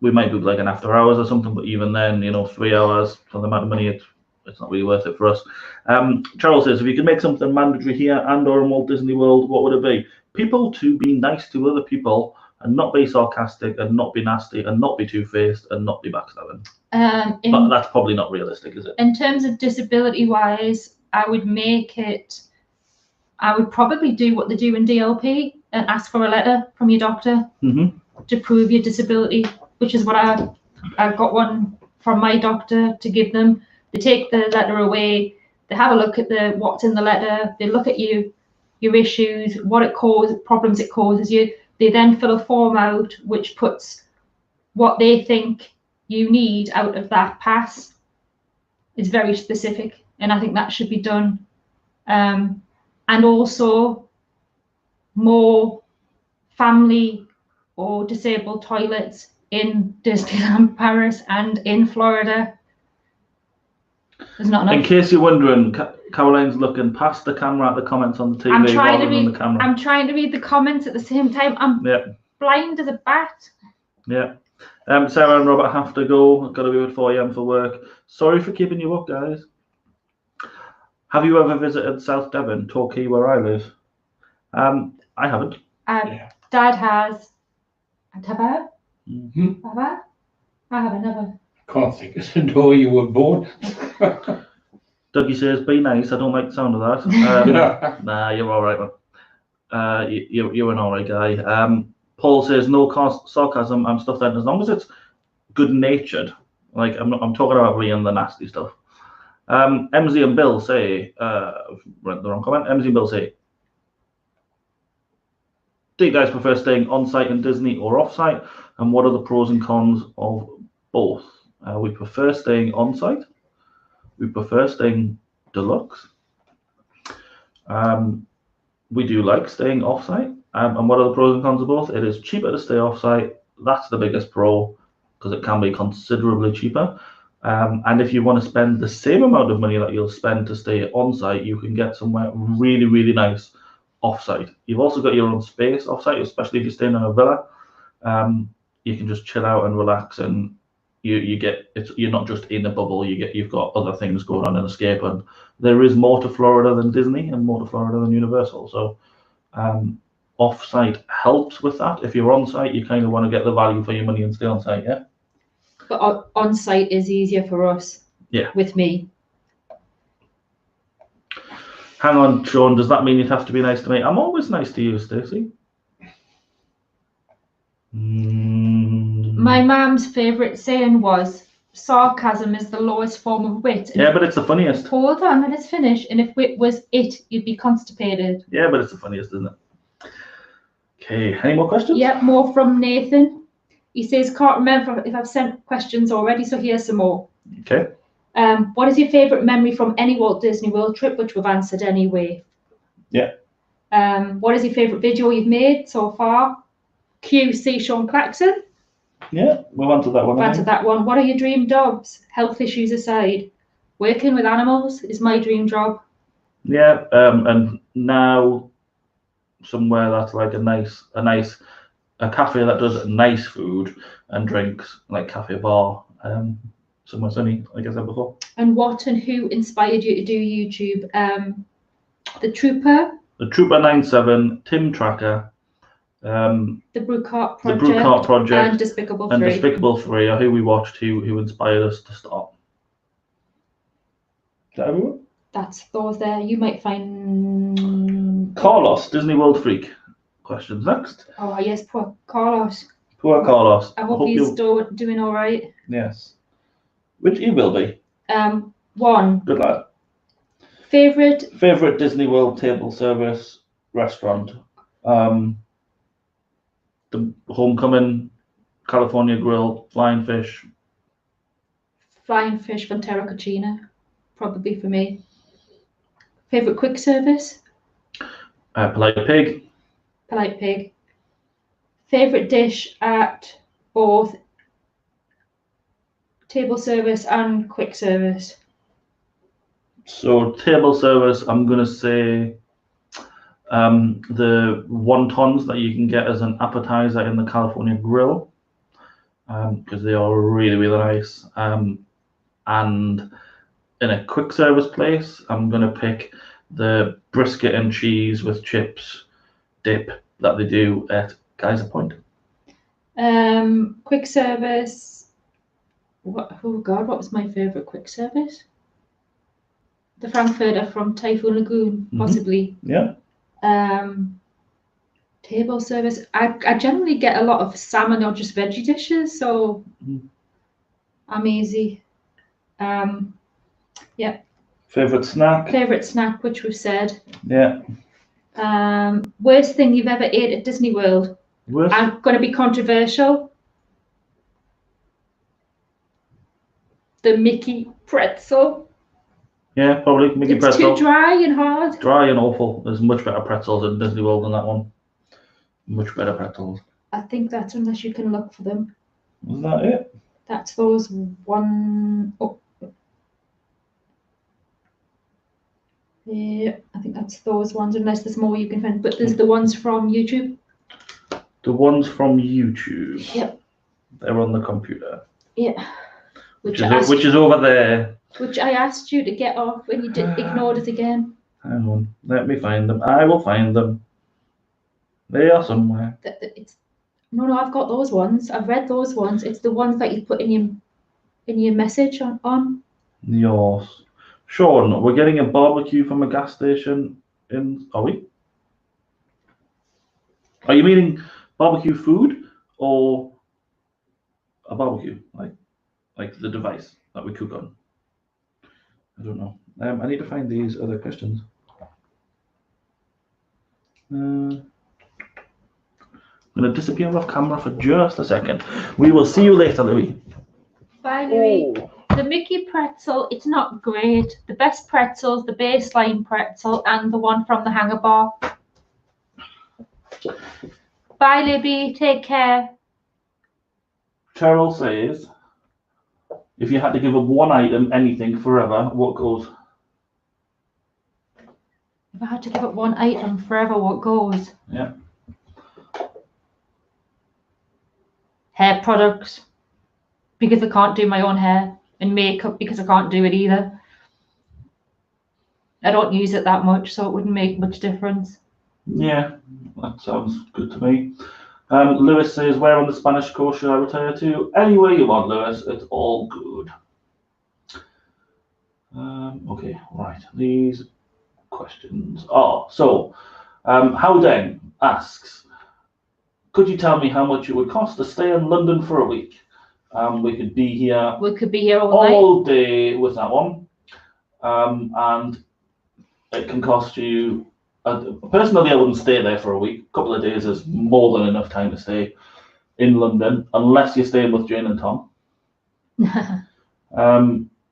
We might book like an after hours or something, but even then, 3 hours for the amount of money, it's not really worth it for us. Charles says, if you could make something mandatory here and or in Walt Disney World, what would it be? People to be nice to other people and not be sarcastic and not be nasty and not be two-faced and not be backstabbing. But that's probably not realistic, is it? In terms of disability-wise, I would probably do what they do in DLP and ask for a letter from your doctor to prove your disability, which is what I've got one from my doctor to give them. They take the letter away, they have a look at what's in the letter, they look at your issues, what problems it causes you. They then fill a form out which puts what they think you need out of that pass. It's very specific, and I think that should be done. And also more family or disabled toilets in Disneyland Paris and in Florida. There's not enough. In case you're wondering, Caroline's looking past the camera at the comments on the TV rather than the camera. I'm trying to read the comments at the same time. I'm blind as a bat. Yeah. Sarah and Robert have to go. Got to be at 4 a.m. for work. Sorry for keeping you up, guys. Have you ever visited South Devon, Torquay, where I live? I haven't. Dad has. And have I? Have I? I haven't never. Can't think of the door you were born. Dougie says, "Be nice." I don't like the sound of that. Nah, you're all right, man. You're an all right guy. Paul says, "No sarcasm. I'm stuff then as long as it's good-natured." Like I'm talking about reading the nasty stuff. MZ and Bill say, read the wrong comment. MZ and Bill say, do you guys prefer staying on-site in Disney or off-site? And what are the pros and cons of both? We prefer staying on-site. We prefer staying deluxe. We do like staying off-site. And what are the pros and cons of both? It is cheaper to stay off-site. That's the biggest pro, because it can be considerably cheaper. And if you want to spend the same amount of money that you'll spend to stay on-site, you can get somewhere really, really nice off-site. You've also got your own space off-site, especially if you're staying in a villa. You can just chill out and relax, and you're not just in a bubble. You've got other things going on and escape. And there is more to Florida than Disney and more to Florida than Universal. So off-site helps with that. If you're on-site, you kind of want to get the value for your money and stay on-site, yeah? But on-site is easier for us. Yeah. With me. Hang on, Sean, does that mean you'd have to be nice to me? I'm always nice to you, Stacey. My mum's favourite saying was, sarcasm is the lowest form of wit. Yeah, but it's the funniest. Hold on, let us finish. And if wit was it, you'd be constipated. Yeah, but it's the funniest, isn't it? Okay, any more questions? Yeah, more from Nathan. He says, can't remember if I've sent questions already, so here's some more. Okay. What is your favourite memory from any Walt Disney World trip, which we've answered anyway? Yeah. What is your favourite video you've made so far? QC Sean Claxon. Yeah, we've answered that one. We've answered that one. What are your dream jobs? Health issues aside. Working with animals is my dream job. Yeah, and now somewhere that's like a cafe that does nice food and drinks, like Cafe Bar, somewhere sunny, like I said before. And what and who inspired you to do YouTube? The Trooper 97, Tim Tracker, the Brewcart Project, the Brewcart Project, and Despicable 3. And Despicable 3 are who we watched, who inspired us to start. Is that everyone? That's those there. You might find Carlos, Disney World Freak. Questions next. Oh yes, poor Carlos. Poor Carlos. I hope he's still doing all right. Yes. Which he will be. One. Good lad. Favorite Disney World table service restaurant. The Homecoming, California Grill, Flying Fish. Flying Fish, Frontera Cucina, probably for me. Favorite quick service. Polite Pig. Polite Pig. Favorite dish at both table service and quick service. So table service, I'm gonna say the wontons that you can get as an appetizer in the California Grill, because they are really, really nice. And in a quick service place, I'm gonna pick the brisket and cheese with chips dip that they do at Geyser Point. Quick service. What? Oh God, what was my favourite quick service? The Frankfurter from Typhoon Lagoon, possibly. Yeah. Table service. I generally get a lot of salmon or just veggie dishes, so I'm easy. Yeah. Favorite snack. Favorite snack, which we've said. Yeah. Worst thing you've ever ate at Disney World. Worst. I'm going to be controversial. The Mickey pretzel. Yeah, probably Mickey pretzel. It's too dry and hard. Dry and awful. There's much better pretzels in Disney World than that one. Much better pretzels. I think that's unless you can look for them. Is that it? That's those one. Oh. Yeah, I think that's those ones, unless there's more you can find. But there's the ones from YouTube. The ones from YouTube. Yep. They're on the computer. Yeah. Which is over there. Which I asked you to get off when you ignored it again. Hang on. Let me find them. I will find them. They are somewhere. No, I've got those ones. I've read those ones. It's the ones that you put in your message on. Yours. Sean, we're getting a barbecue from a gas station are we? Are you meaning barbecue food or a barbecue? Like the device that we cook on? I don't know. I need to find these other questions. I'm going to disappear off camera for just a second. We will see you later, Louis. Bye, Louis. Oh. The Mickey pretzel, it's not great. The best pretzel's the baseline pretzel and the one from the Hanger Bar. Bye, Libby. Take care. Cheryl says, if you had to give up one item, anything, forever, what goes? If I had to give up one item forever, what goes? Yeah. Hair products, because I can't do my own hair, and makeup because I can't do it either. I don't use it that much, so it wouldn't make much difference. Yeah, that sounds good to me. Lewis says, where on the Spanish coast should I retire to? Anywhere you want, Lewis. It's all good. Okay, right. These questions are Howden asks, could you tell me how much it would cost to stay in London for a week? We could be here. We could be here all day with that one, and it can cost you. Personally, I wouldn't stay there for a week. A couple of days is more than enough time to stay in London, unless you're staying with Jane and Tom.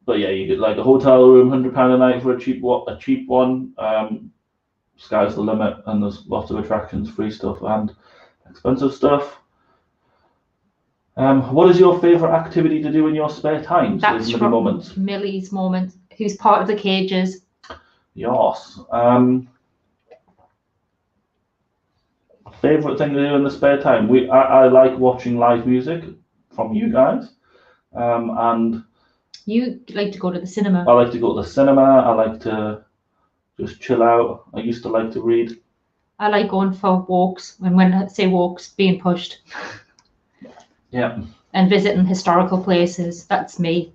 But yeah, you get like a hotel room, £100 a night for a cheap one. Sky's the limit, and there's lots of attractions, free stuff, and expensive stuff. What is your favourite activity to do in your spare time? That's from Millie's Moment, who's part of the Cages. Yes. Favourite thing to do in the spare time? I like watching live music from you guys, and you like to go to the cinema. I like to go to the cinema. I like to just chill out. I used to like to read. I like going for walks, and when I say walks, being pushed. Yeah. And visiting historical places. That's me.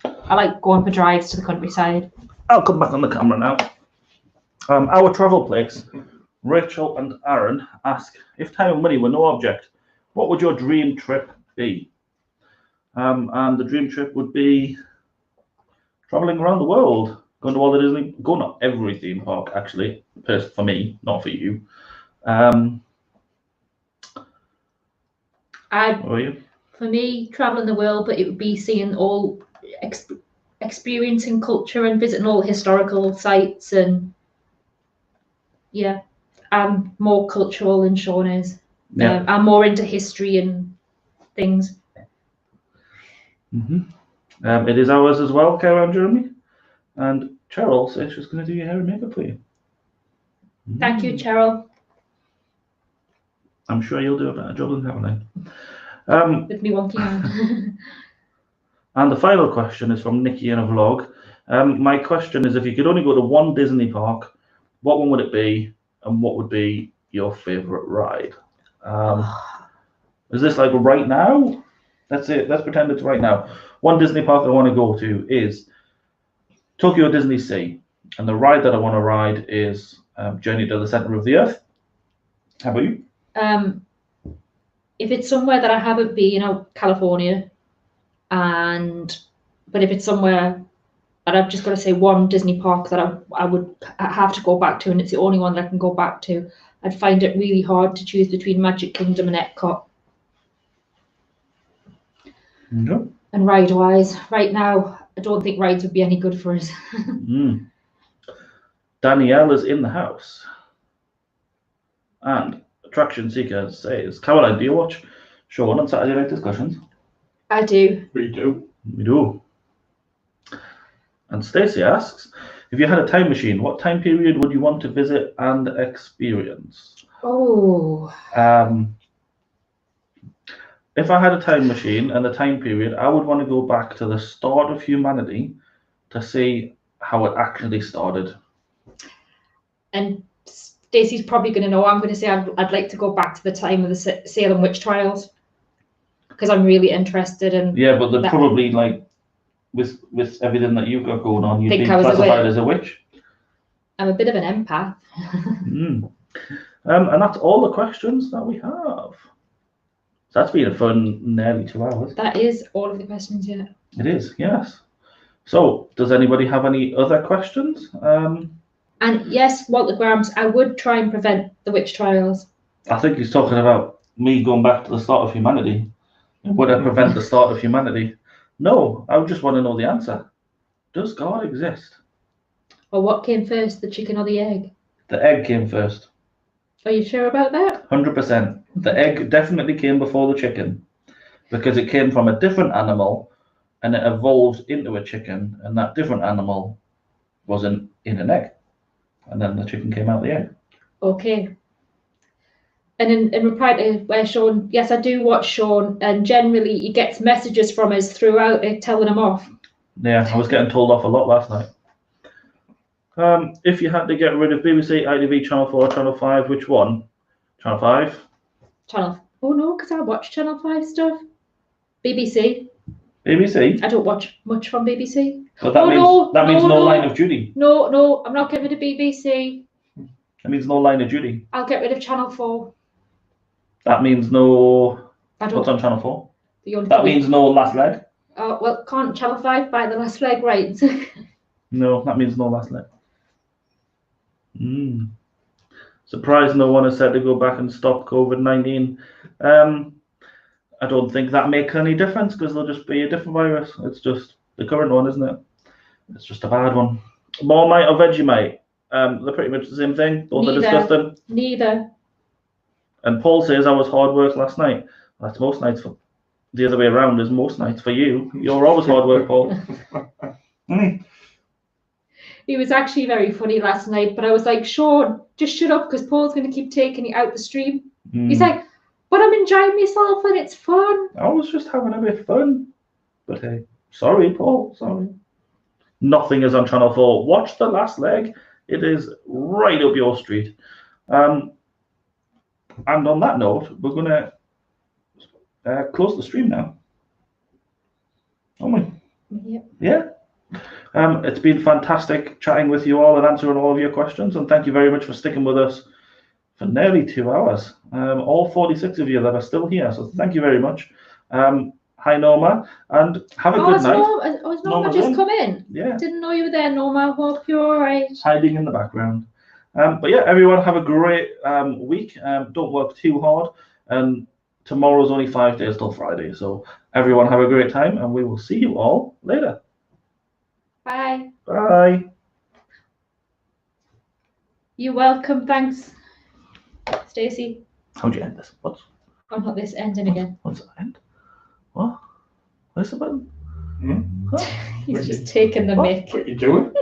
I like going for drives to the countryside. I'll come back on the camera now. Our travel place. Rachel and Aaron ask, if time and money were no object, what would your dream trip be? And the dream trip would be traveling around the world, going to all the Disney, going to every theme park, actually, for me, not for you. For me, traveling the world, but it would be seeing all, experiencing culture and visiting all historical sites, and yeah. I'm more cultural than Sean is. Yeah. I'm more into history and things. It is ours as well, Kara and Jeremy. And Cheryl says she's going to do your hair and makeup for you. Thank you, Cheryl. I'm sure you'll do a better job than Caroline. With me wonky hand. And the final question is from Nikki in a vlog. My question is, if you could only go to one Disney park, what one would it be? And what would be your favourite ride? Is this like right now? That's it. Let's pretend it's right now. One Disney park I want to go to is Tokyo Disney Sea, and the ride that I want to ride is Journey to the Center of the Earth. How about you? If it's somewhere that I haven't been, California, but if it's somewhere, and I've just got to say one Disney park that I would have to go back to, and it's the only one that I can go back to, I'd find it really hard to choose between Magic Kingdom and Epcot. No. And ride-wise, right now, I don't think rides would be any good for us. Danielle is in the house. And Attraction Seeker says, Caroline, do you watch Sean on Saturday Night Discussions? I do. We do. We do. And Stacey asks, if you had a time machine, what time period would you want to visit and experience? Oh. If I had a time machine and a time period, I would want to go back to the start of humanity to see how it actually started. And Stacey's probably going to know. I'm going to say I'd like to go back to the time of the Salem witch trials, because I'm really interested in. Yeah, but they're probably like with everything that you've got going on, you'd be classified as a witch. I'm a bit of an empath. And that's all the questions that we have. So that's been a fun nearly 2 hours. That is all of the questions, yeah. It is, yes. So, does anybody have any other questions? And yes, Walter Grams, I would try and prevent the witch trials. I think he's talking about me going back to the start of humanity. Would I prevent the start of humanity? No, I would just want to know the answer. Does God exist? Or what came first, the chicken or the egg? The egg came first. Are you sure about that? 100%. The egg definitely came before the chicken, because it came from a different animal and it evolved into a chicken, and that different animal wasn't in an egg. And then the chicken came out the egg. Okay. And in reply to where Sean, yes, I do watch Sean, and generally he gets messages from us throughout it telling him off. Yeah, I was getting told off a lot last night. If you had to get rid of BBC, ITV, Channel 4, Channel 5, which one? Channel 5? Oh no, because I watch Channel 5 stuff. BBC. BBC? I don't watch much from BBC. But that means no Line of Duty. No, I'm not getting rid of BBC. That means no Line of Duty. I'll get rid of Channel 4. That means no... What's on Channel 4? That means no Last Leg? Oh, well, can't Channel 5 buy the Last Leg rights? No, that means no Last Leg. Surprised no one has said to go back and stop COVID-19. I don't think that makes any difference, because there'll just be a different virus. It's just the current one, isn't it? It's just a bad one. Marmite or Vegemite? They're pretty much the same thing. Both are disgusting. Neither. And Paul says I was hard work last night. That's most nights for the other way around is most nights for you. You're always hard work, Paul. He was actually very funny last night, but I was like, Sean, just shut up, because Paul's going to keep taking you out the stream. He's like, but I'm enjoying myself and it's fun. I was just having a bit of fun. But hey, sorry, Paul, sorry. Nothing is on Channel 4. Watch The Last Leg. It is right up your street. And on that note, we're going to close the stream now. Aren't we? Yep. Yeah. It's been fantastic chatting with you all and answering all of your questions. And thank you very much for sticking with us for nearly 2 hours. All 46 of you that are still here. So thank you very much. Hi, Norma. And have a good night. Has Norma just come in? Yeah. Didn't know you were there, Norma. Hope you're all right. Hiding in the background. But yeah, everyone have a great week. Don't work too hard. And tomorrow's only 5 days till Friday. So everyone have a great time, and we will see you all later. Bye. Bye. You're welcome. Thanks, Stacey. How'd you end this? What's? Oh, not this ending again. What's the end? What? Where's the button? He's just taking the mic. What are you doing?